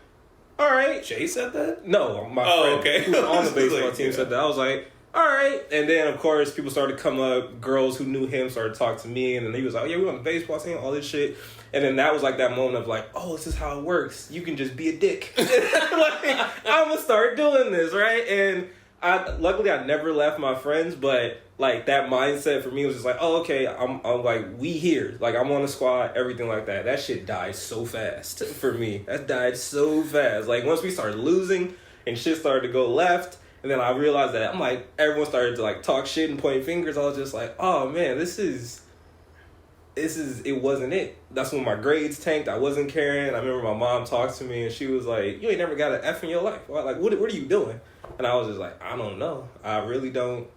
all right. Jay said that? No, my friend who was on the baseball team said that. I was like, all right. And then, of course, people started to come up. Girls who knew him started to talk to me. And then he was like, oh, yeah, we're on the baseball team, all this shit. And then that was like that moment of like, oh, this is how it works. You can just be a dick. Like, I'm going to start doing this, right? And luckily I never left my friends, but like that mindset for me was just like, oh, okay, I'm like, we here. Like, I'm on the squad, everything like that. That shit died so fast for me. That died so fast. Like, once we started losing and shit started to go left, and then I realized that, I'm like, everyone started to like talk shit and point fingers. I was just like, oh man, it wasn't it. That's when my grades tanked. I wasn't caring. I remember my mom talked to me and she was like, you ain't never got an F in your life. Like, what are you doing? And I was just like, I don't know. I really don't.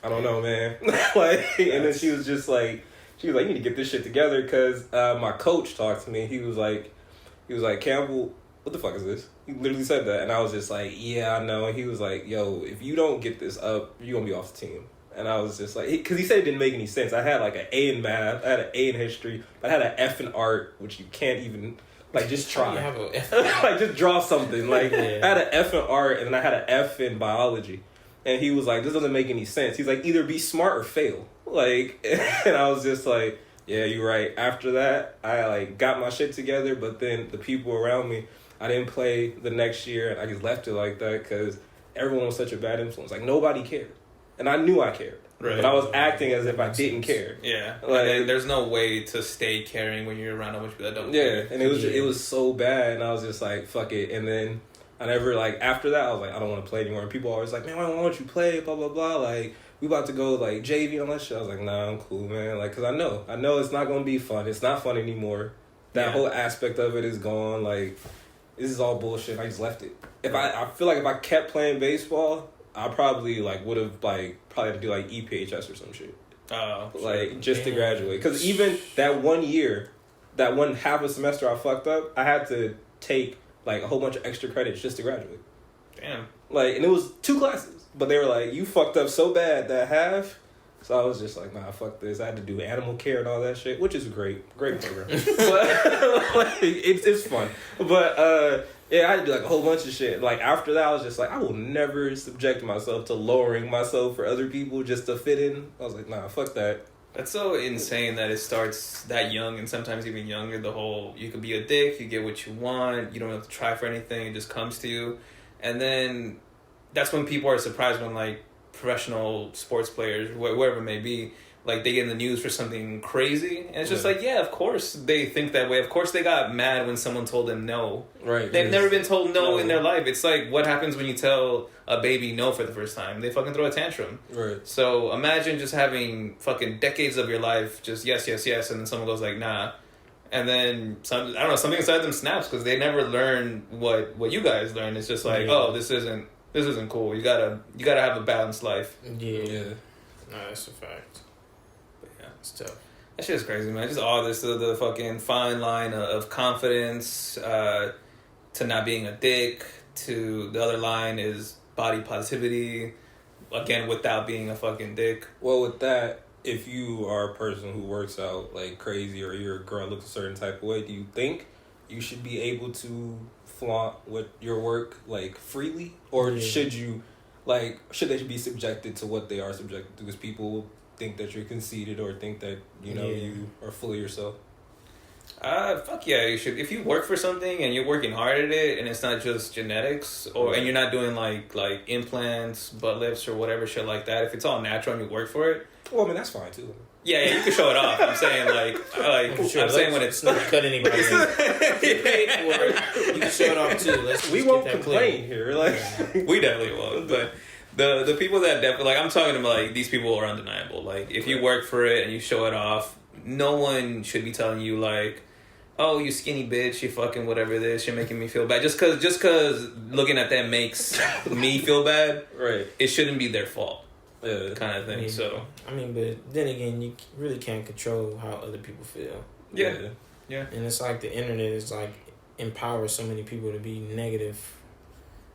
I don't know, man. Like, and then she was like, you need to get this shit together, because my coach talked to me. He was like, Campbell, what the fuck is this? He literally said that, and I was just like, yeah, I know. And he was like, yo, if you don't get this up, you're gonna be off the team. And I was just like, because he said it didn't make any sense. I had like an A in math, I had an A in history, but I had an F in art, which you can't even. Like, just try. Like, just draw something. Like, I had an F in art, and then I had an F in biology. And he was like, this doesn't make any sense. He's like, either be smart or fail. Like, and I was just like, yeah, you're right. After that, I, like, got my shit together, but then the people around me, I didn't play the next year, and I just left it like that because everyone was such a bad influence. Like, nobody cared. And I knew I cared. Right. But I was acting as if I didn't care. Yeah. Like, and there's no way to stay caring when you're around a bunch of people that don't care. Yeah, and it was so bad, and I was just like, fuck it. And then I never, like, after that, I was like, I don't want to play anymore. And people always like, man, why don't you play, blah, blah, blah. Like, we about to go, like, JV on that shit. I was like, nah, I'm cool, man. Like, because I know it's not going to be fun. It's not fun anymore. That whole aspect of it is gone. Like, this is all bullshit. I just left it. I feel like if I kept playing baseball, I probably, like, would have, like, probably had to do, like, EPHS or some shit. Oh. Like, just to graduate. Because even that 1 year, that one half a semester I fucked up, I had to take, like, a whole bunch of extra credits just to graduate. Damn. Like, and it was 2 classes. But they were like, you fucked up so bad that half, So I was just like, nah, fuck this. I had to do animal care and all that shit, which is great program. But like, it's fun. But yeah, I had to do like a whole bunch of shit. Like after that, I was just like, I will never subject myself to lowering myself for other people just to fit in. I was like, nah, fuck that. That's so insane that it starts that young and sometimes even younger. The whole, you can be a dick, you get what you want, you don't have to try for anything, it just comes to you. And then that's when people are surprised when like professional sports players, wherever it may be, like they get in the news for something crazy. And it's just like, yeah, of course they think that way. Of course they got mad when someone told them no. Right. They've never been told no in their life. It's like, what happens when you tell a baby no for the first time? They fucking throw a tantrum. Right. So imagine just having fucking decades of your life just yes, yes, yes, and then someone goes like, nah. And then something inside them snaps because they never learn what you guys learn. It's just like, oh, this isn't cool. You gotta have a balanced life. Yeah. No, that's a fact. But yeah, it's tough. That shit is crazy, man. Just all this, the fucking fine line of confidence, to not being a dick, to the other line is body positivity, again, without being a fucking dick. Well, with that, if you are a person who works out like crazy or your girl looks a certain type of way, do you think you should be able to flaunt with your work like freely, or should they be subjected to what they are subjected to? Because people think that you're conceited or think that you are full of yourself. Fuck yeah, you should. If you work for something and you're working hard at it, and it's not just genetics, and you're not doing like implants, butt lifts, or whatever shit like that. If it's all natural and you work for it, well, I mean that's fine too. Yeah, you can show it off. I'm saying I'm saying when it's not cut anybody. You can show it off too. We won't complain here. Like we definitely won't. But the people that definitely I'm talking about like these people are undeniable. Like if you work for it and you show it off, no one should be telling you like, oh, you skinny bitch, you fucking whatever this, you're making me feel bad. Just cause looking at that makes me feel bad. Right. It shouldn't be their fault. Yeah. Kind of thing. But then again, you really can't control how other people feel. Yeah. And it's like the internet is like empowers so many people to be negative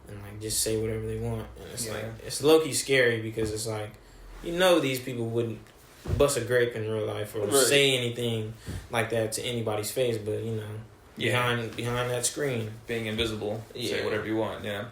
and like just say whatever they want. And it's like it's low-key scary because it's like these people wouldn't bust a grape in real life or say anything like that to anybody's face, but behind that screen, being invisible, say whatever you want. Yeah.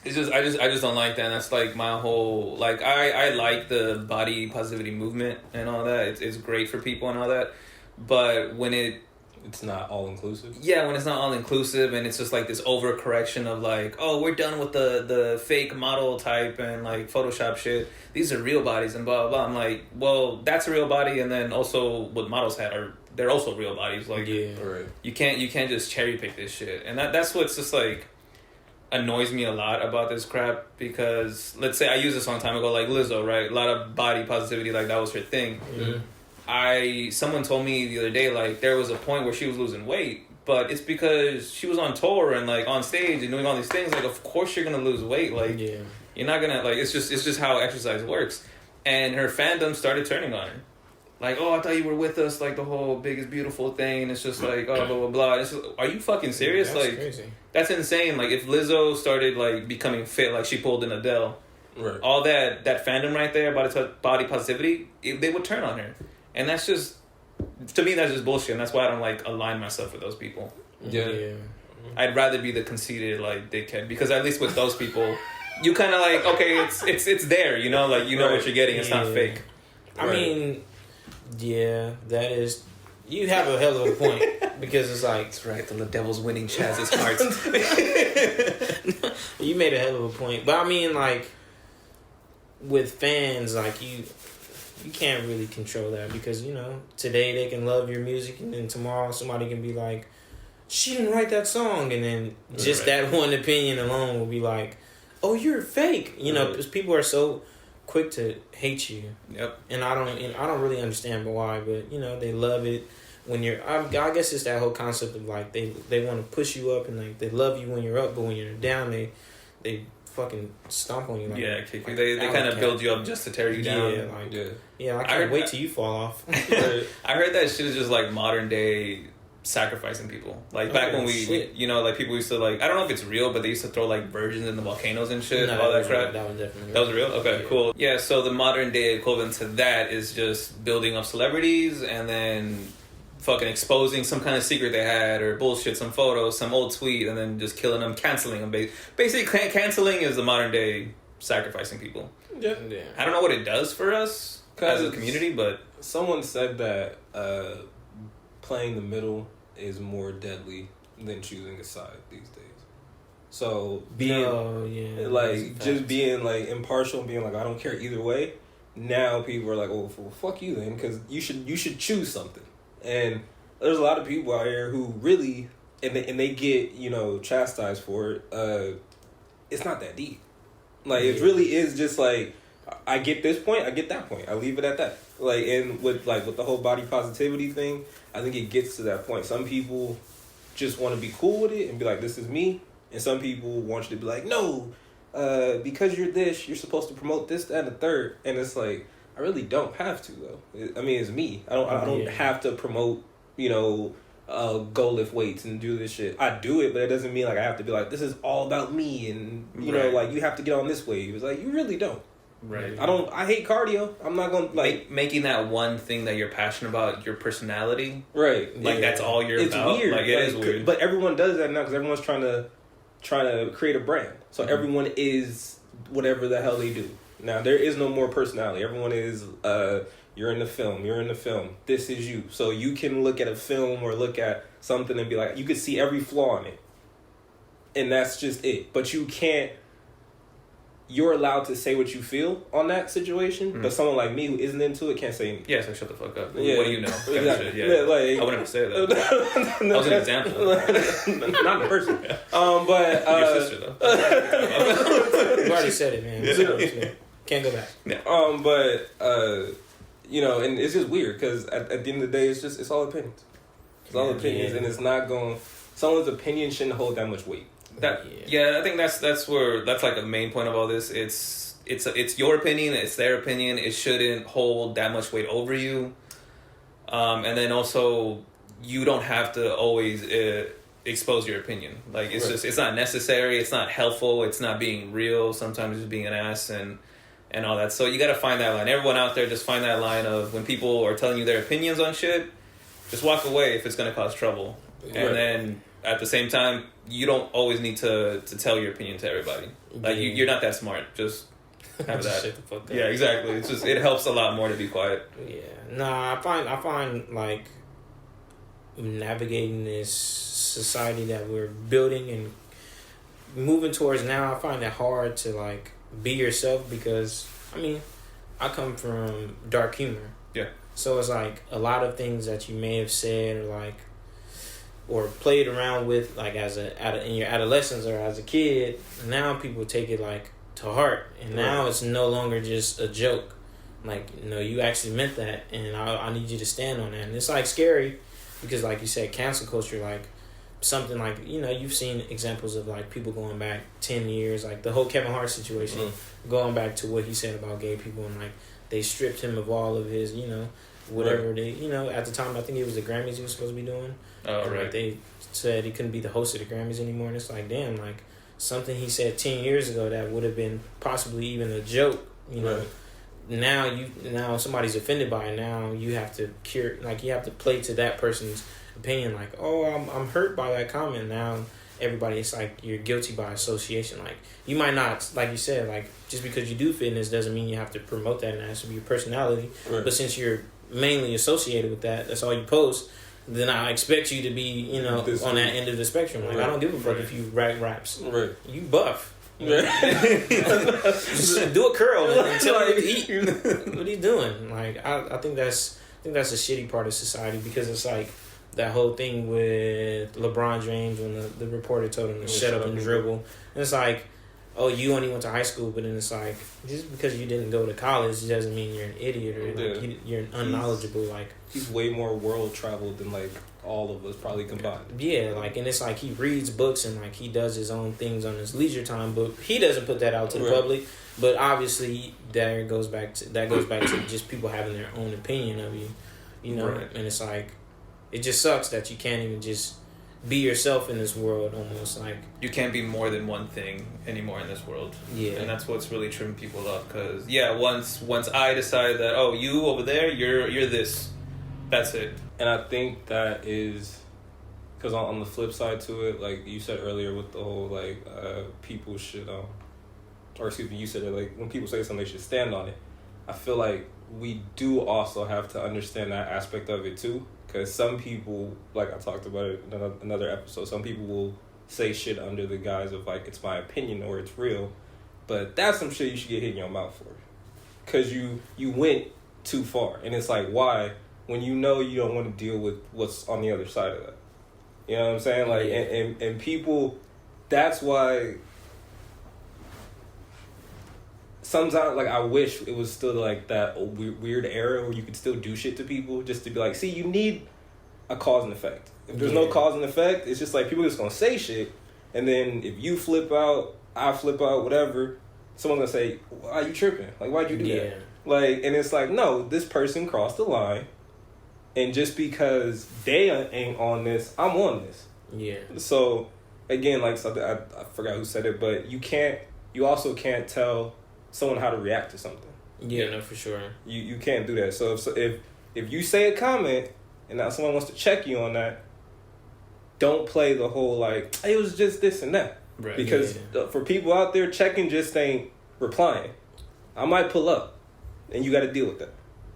It's just I just don't like that. And that's like my whole like I like the body positivity movement and all that. It's great for people and all that, but when it's not all inclusive. Yeah, when it's not all inclusive and it's just like this overcorrection of like, oh, we're done with the fake model type and like Photoshop shit. These are real bodies and blah blah blah. I'm like, well, that's a real body, and then also what models they're also real bodies. Like, you can't just cherry pick this shit, and that's what's just like annoys me a lot about this crap. Because let's say I used this a long time ago, like Lizzo, right? A lot of body positivity, like that was her thing. Someone told me the other day like there was a point where she was losing weight, but it's because she was on tour and like on stage and doing all these things. Like of course you're gonna lose weight. Like you're not gonna like it's just how exercise works. And her fandom started turning on her. Like, oh, I thought you were with us, like the whole Big is Beautiful thing. And it's just like, oh, blah, blah, blah. It's just, are you fucking serious? That's like, crazy. That's insane. Like, if Lizzo started, like, becoming fit, like she pulled in Adele, all that fandom right there, body positivity, they would turn on her. And that's just, to me, that's just bullshit. And that's why I don't, like, align myself with those people. Yeah. I'd rather be the conceited, like, dickhead. Because at least with those people, you kind of, like, okay, it's there, like, you know what you're getting. It's not fake. I mean... Yeah, that is. You have a hell of a point because it's like that's right. The devil's winning Chaz's hearts. You made a hell of a point, but I mean, like with fans, like you can't really control that because today they can love your music and then tomorrow somebody can be like, she didn't write that song, and then just that one opinion alone will be like, oh, you're fake. Because people are so quick to hate you. Yep. And I don't really understand why, but they love it when you're. I guess it's that whole concept of like they want to push you up and like they love you when you're up, but when you're down, they fucking stomp on you. Like, kick you. They kind of build you up just to tear you down. I can't wait till you fall off. I heard that shit is just like modern day sacrificing people. Like back when we, you know, like people used to like, I don't know if it's real, but they used to throw like virgins in the volcanoes and shit. No, all that crap. That was definitely real. That was real? Okay, cool. Yeah, so the modern day equivalent to that is just building up celebrities and then fucking exposing some kind of secret they had or bullshit, some photos, some old tweet, and then just killing them, canceling them. Basically, canceling is the modern day sacrificing people. Yeah. I don't know what it does for us as a community, but someone said that playing the middle is more deadly than choosing a side these days. So being like just being like impartial and being like I don't care either way. Now people are like, well, fuck you then, because you should choose something. And there's a lot of people out here who really and they get, you know, chastised for it. It's not that deep. Like it really is just like I get this point, I get that point. I leave it at that. Like and with the whole body positivity thing, I think it gets to that point. Some people just want to be cool with it and be like, this is me. And some people want you to be like, no, because you're this, you're supposed to promote this, that, and the third. And it's like, I really don't have to though. I mean, it's me. I don't have to promote, you know, go lift weights and do this shit. I do it, but it doesn't mean like I have to be like, this is all about me and you know, like you have to get on this wave. It's like you really don't. Right. I hate cardio. I'm not gonna like making that one thing that you're passionate about your personality. Right. Like that's all you're about. Weird. Like it is weird. But everyone does that now because everyone's trying to create a brand. So everyone is whatever the hell they do. Now there is no more personality. Everyone is you're in the film. You're in the film. This is you. So you can look at a film or look at something and be like, you could see every flaw in it. And that's just it. But you can't. You're allowed to say what you feel on that situation, but someone like me who isn't into it can't say anything. Yeah, so shut the fuck up. Yeah. What do you know? Exactly. Yeah. Like, I wouldn't have said that. I was an example. Not the person. But your sister though. You already said it, man. Yeah. Can't go back. Yeah. But you know, and it's just weird because at the end of the day, it's all opinions. It's all opinions, and it's not going. Someone's opinion shouldn't hold that much weight. I think that's like a main point of all this. It's your opinion, it's their opinion. It shouldn't hold that much weight over you. And then also you don't have to always expose your opinion. Like it's just it's not necessary. It's not helpful. It's not being real. Sometimes it's being an ass and all that. So you got to find that line. Everyone out there, just find that line of when people are telling you their opinions on shit. Just walk away if it's going to cause trouble. And then at the same time, you don't always need to tell your opinion to everybody. Like you're not that smart. Just have that. Shut the fuck up. Yeah, exactly. It's just it helps a lot more to be quiet. Yeah. Nah, I find like navigating this society that we're building and moving towards now, I find it hard to like be yourself because I mean, I come from dark humor. Yeah. So it's like a lot of things that you may have said or played around with like in your adolescence or as a kid, now people take it like to heart, and now it's no longer just a joke. Like, no, you actually meant that, and I need you to stand on that. And it's like scary because, like you said, cancel culture, like something like, you know, you've seen examples of like people going back 10 years, like the whole Kevin Hart situation, going back to what he said about gay people, and like they stripped him of all of his, you know, whatever they, you know, at the time I think it was the Grammys he was supposed to be doing. Oh, right. Like they said he couldn't be the host of the Grammys anymore, and it's like, damn, like something he said 10 years ago that would have been possibly even a joke, you know. Now somebody's offended by it. Now you have to you have to play to that person's opinion. Like, oh, I'm hurt by that comment. Now everybody, it's like you're guilty by association. Like you might not, like you said, like just because you do fitness doesn't mean you have to promote that and that has to be your personality. Right. But since you're mainly associated with that, that's all you post. Then I expect you to be, you know, on that end of the spectrum. Like I don't give a fuck if you rap raps. Right. You buff. Right. Just do a curl and tell him what to eat. What are you doing? Like I think that's a shitty part of society because it's like that whole thing with LeBron James when the reporter told him to shut up and dribble. And it's like, oh, you only went to high school, but then it's like just because you didn't go to college doesn't mean you're an idiot or like you're unknowledgeable. Like he's way more world traveled than like all of us probably combined. Yeah, like, and it's like he reads books and like he does his own things on his leisure time, but he doesn't put that out to the public. But obviously, that goes back to just people having their own opinion of you, you know. And it's like it just sucks that you can't even just be yourself in this world. Almost like you can't be more than one thing anymore in this world. Yeah, and that's what's really tripping people up. Because once I decide that you over there, you're this, that's it. And I think that is because on the flip side to it, like you said earlier, with the whole like people should or excuse me, you said it, like when people say something, they should stand on it. I feel like we do also have to understand that aspect of it too. Because some people, like I talked about it in another episode, some people will say shit under the guise of like, it's my opinion or it's real. But that's some shit you should get hit in your mouth for. Because you went too far. And it's like, why? When you know you don't want to deal with what's on the other side of that. You know what I'm saying? Like, and people, that's why sometimes, like, I wish it was still, like, that weird era where you could still do shit to people just to be like, see, you need a cause and effect. If there's no cause and effect, it's just like people just gonna say shit, and then if you flip out, I flip out, whatever, someone's gonna say, why you tripping? Like, why'd you do that? Like, and it's like, no, this person crossed the line, and just because they ain't on this, I'm on this. Yeah. So, again, like, something, I forgot who said it, but you also can't tell someone how to react to something. Yeah, no, for sure. You can't do that. So if you say a comment and now someone wants to check you on that, don't play the whole like, hey, it was just this and that. Right. Because for people out there, checking just ain't replying. I might pull up, and you got to deal with that.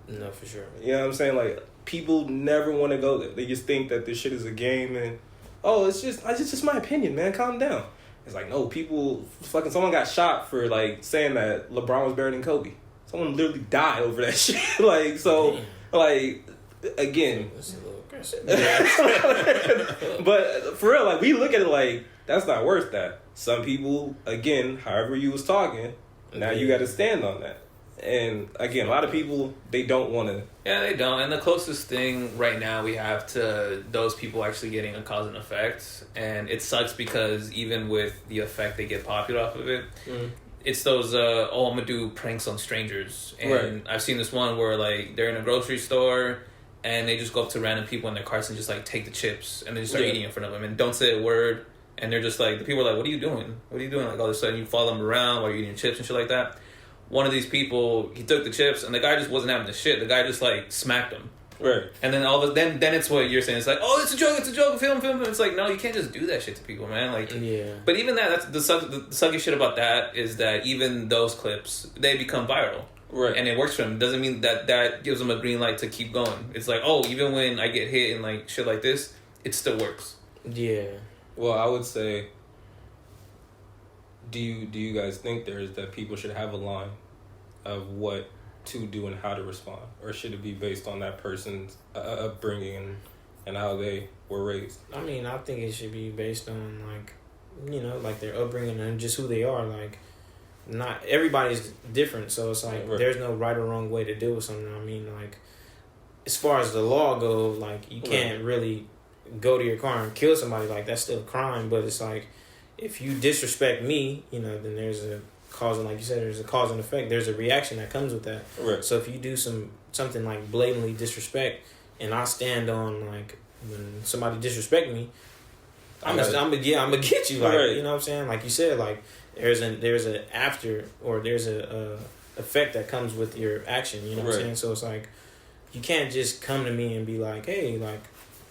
No, for sure. You know what I'm saying? Like, people never want to go there. They just think that this shit is a game, and it's just my opinion, man. Calm down. It's like, no, someone got shot for, like, saying that LeBron was better than Kobe. Someone literally died over that shit. Like, so, like, again. That's a little aggressive. But, for real, like, we look at it like, that's not worth that. Some people, again, however you was talking, now you got to stand on that. And, again, a lot of people, they don't want to. Yeah, they don't. And the closest thing right now we have to those people actually getting a cause and effect, and it sucks because even with the effect they get popular off of it, it's those, I'm going to do pranks on strangers. And I've seen this one where, like, they're in a grocery store, and they just go up to random people in their carts and just, like, take the chips, and they just start eating in front of them, and don't say a word. And they're just like, the people are like, what are you doing? What are you doing? Like, all of a sudden you follow them around while you're eating chips and shit like that. One of these people, he took the chips, and the guy just wasn't having the shit. The guy just, like, smacked him. Right. And then then it's what you're saying. It's like, oh, it's a joke, film. It's like, no, you can't just do that shit to people, man. Like, yeah. But even that's the sucky shit about that is that even those clips, they become viral. Right. And it works for them. It doesn't mean that gives them a green light to keep going. It's like, oh, even when I get hit and, like, shit like this, it still works. Yeah. Well, I would say, do you guys think that people should have a line of what to do and how to respond, or should it be based on that person's upbringing and how they were raised? I mean, I think it should be based on like their upbringing and just who they are. Like, not everybody's different, so it's like there's no right or wrong way to deal with something. I mean, like, as far as the law goes, like, you can't really go to your car and kill somebody. Like, that's still a crime. But it's like, if you disrespect me, then there's a cause, and like you said, there's a cause and effect. There's a reaction that comes with that. Right. So if you do something like blatantly disrespect, and I stand on, like, when somebody disrespect me, I'm gonna get you. Like, right. You know what I'm saying? Like you said, like, there's a after, or there's a effect that comes with your action. You know what I'm saying? So it's like, you can't just come to me and be like, hey, like,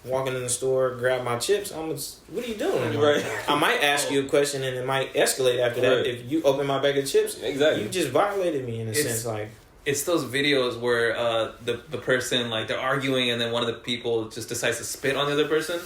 walking in the store, grab my chips. What are you doing? Right. I might ask you a question, and it might escalate after that. If you open my bag of chips, exactly, you just violated me in a sense. Like, it's those videos where the person, like, they're arguing, and then one of the people just decides to spit on the other person.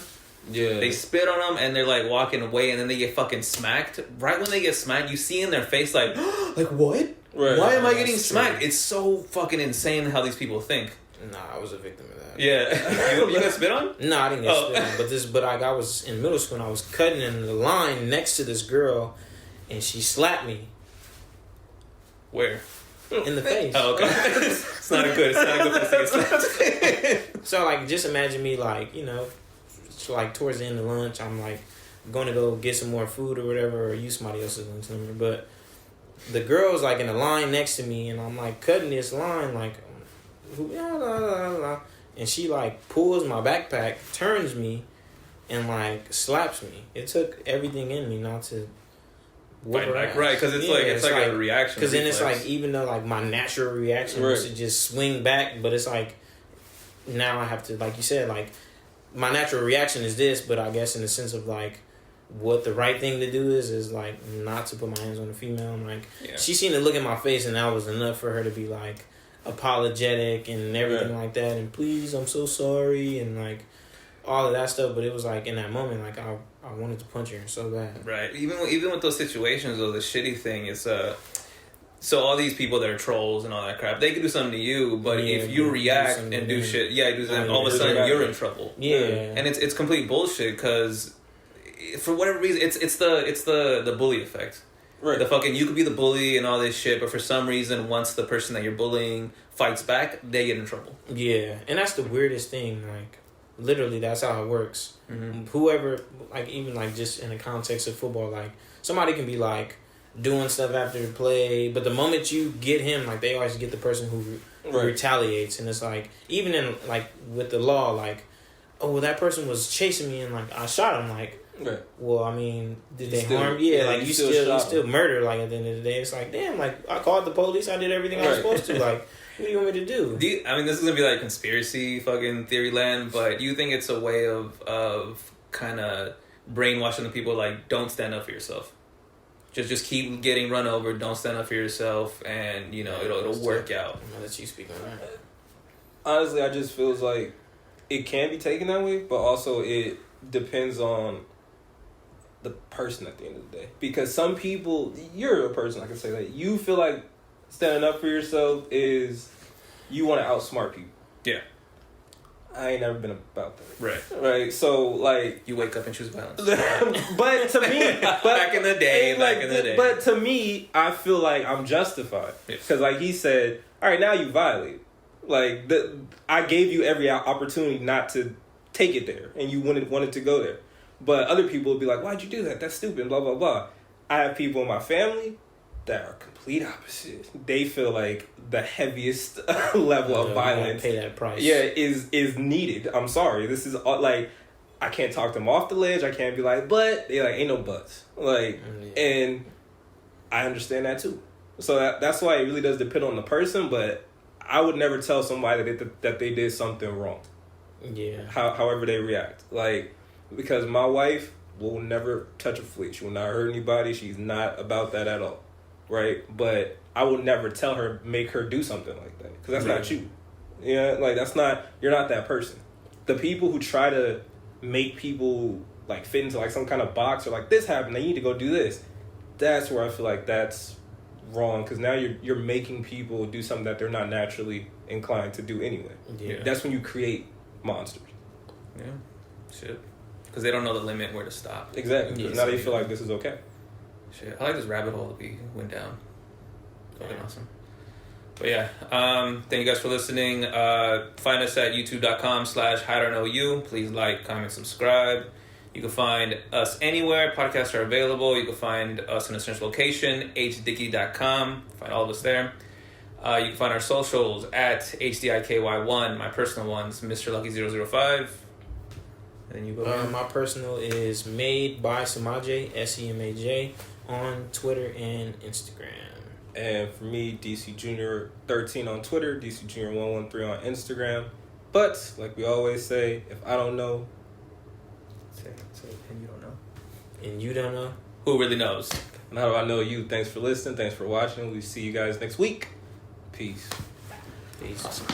Yeah. They spit on them, and they're, like, walking away, and then they get fucking smacked. Right when they get smacked, you see in their face, like, like, what? Right. Why am I getting smacked? True. It's so fucking insane how these people think. Nah, I was a victim of that. Yeah. You got spit on? No, I didn't get spit on. But I was in middle school, and I was cutting in the line next to this girl, and she slapped me. Where? In the face. Oh, okay. It's not a good place to get slapped. So, like, just imagine me, like, like, towards the end of lunch, I'm, like, going to go get some more food or whatever, or use somebody else's lunch number. But the girl's, like, in a line next to me, and I'm, like, cutting this line, like, and she like pulls my backpack, turns me, and like slaps me. It took everything in me not to whoop her ass. Right? Because it's like a reaction. Because then it's like, even though like my natural reaction was to just swing back, but it's like now I have to, like you said, like my natural reaction is this, but I guess in the sense of like what the right thing to do is like not to put my hands on a female. I'm like, she seemed to look at my face, and that was enough for her to be like apologetic and everything like that, and please, I'm so sorry, and like all of that stuff. But it was like in that moment, like I wanted to punch her so bad. Right. Even with those situations, though, the shitty thing is so all these people that are trolls and all that crap, they can do something to you, but if you react and do shit, all of a sudden you're in trouble. Yeah. And it's complete bullshit, because for whatever reason, it's the bully effect. Right. The fucking, you could be the bully and all this shit, but for some reason, once the person that you're bullying fights back, they get in trouble. Yeah, and that's the weirdest thing. Like, literally, that's how it works. Mm-hmm. Whoever, like, even like just in the context of football, like somebody can be like doing stuff after the play, but the moment you get him, like they always get the person who retaliates, and it's like even in like with the law, like, oh, well, that person was chasing me and like I shot him, like. Right. Well, I mean, did they harm? Yeah, like you still murder. Like at the end of the day, it's like, damn, like I called the police, I did everything I was supposed to. Like, what do you want me to do? I mean, this is gonna be like conspiracy fucking theory land, but do you think it's a way of kind of brainwashing the people? Like, don't stand up for yourself. Just keep getting run over. Don't stand up for yourself, and you know it'll work out. I'm gonna let you speak on that. Honestly, I just feels like it can be taken that way, but also it depends on the person at the end of the day. Because some people, you're a person, I can say that, you feel like standing up for yourself is you want to outsmart people. Yeah. I ain't never been about that. Right. So, like... You wake up and choose violence. But to me... back in the day. But to me, I feel like I'm justified. Because, like he said, all right, now you violate. Like, I gave you every opportunity not to take it there. And you wanted to go there. But other people will be like, why'd you do that? That's stupid, blah, blah, blah. I have people in my family that are complete opposite. They feel like the heaviest level of violence. Pay that price. Yeah, is needed. I'm sorry. This is like, I can't talk them off the ledge. I can't be like, but they're like, ain't no buts. Like, and I understand that too. So that's why it really does depend on the person. But I would never tell somebody that they did something wrong. Yeah. However they react, like. Because my wife will never touch a flea. She will not hurt anybody. She's not about that at all. Right? But I will never tell her, make her do something like that. Because that's not you. Yeah, like you're not that person. The people who try to make people like fit into like some kind of box or like this happened, they need to go do this. That's where I feel like that's wrong. Because now you're making people do something that they're not naturally inclined to do anyway. Yeah. That's when you create monsters. Yeah. Shit. Because they don't know the limit where to stop. Exactly. Now they feel like this is okay. Shit. I like this rabbit hole that we went down. Fucking awesome. But yeah. Thank you guys for listening. Find us at youtube.com/HowDoIKnowYou. Please like, comment, subscribe. You can find us anywhere. Podcasts are available. You can find us in a central location, hdicky.com. Find all of us there. You can find our socials at HDIKY1. My personal one's Mr. Lucky 005. And you go my personal is Made by Semaj, SEMAJ, on Twitter and Instagram. And for me, DC Junior 13 on Twitter, DC Junior 113 on Instagram. But like we always say, if I don't know, say and you don't know. And you don't know? Who really knows? And how do I know you? Thanks for listening. Thanks for watching. We see you guys next week. Peace. Peace. Awesome.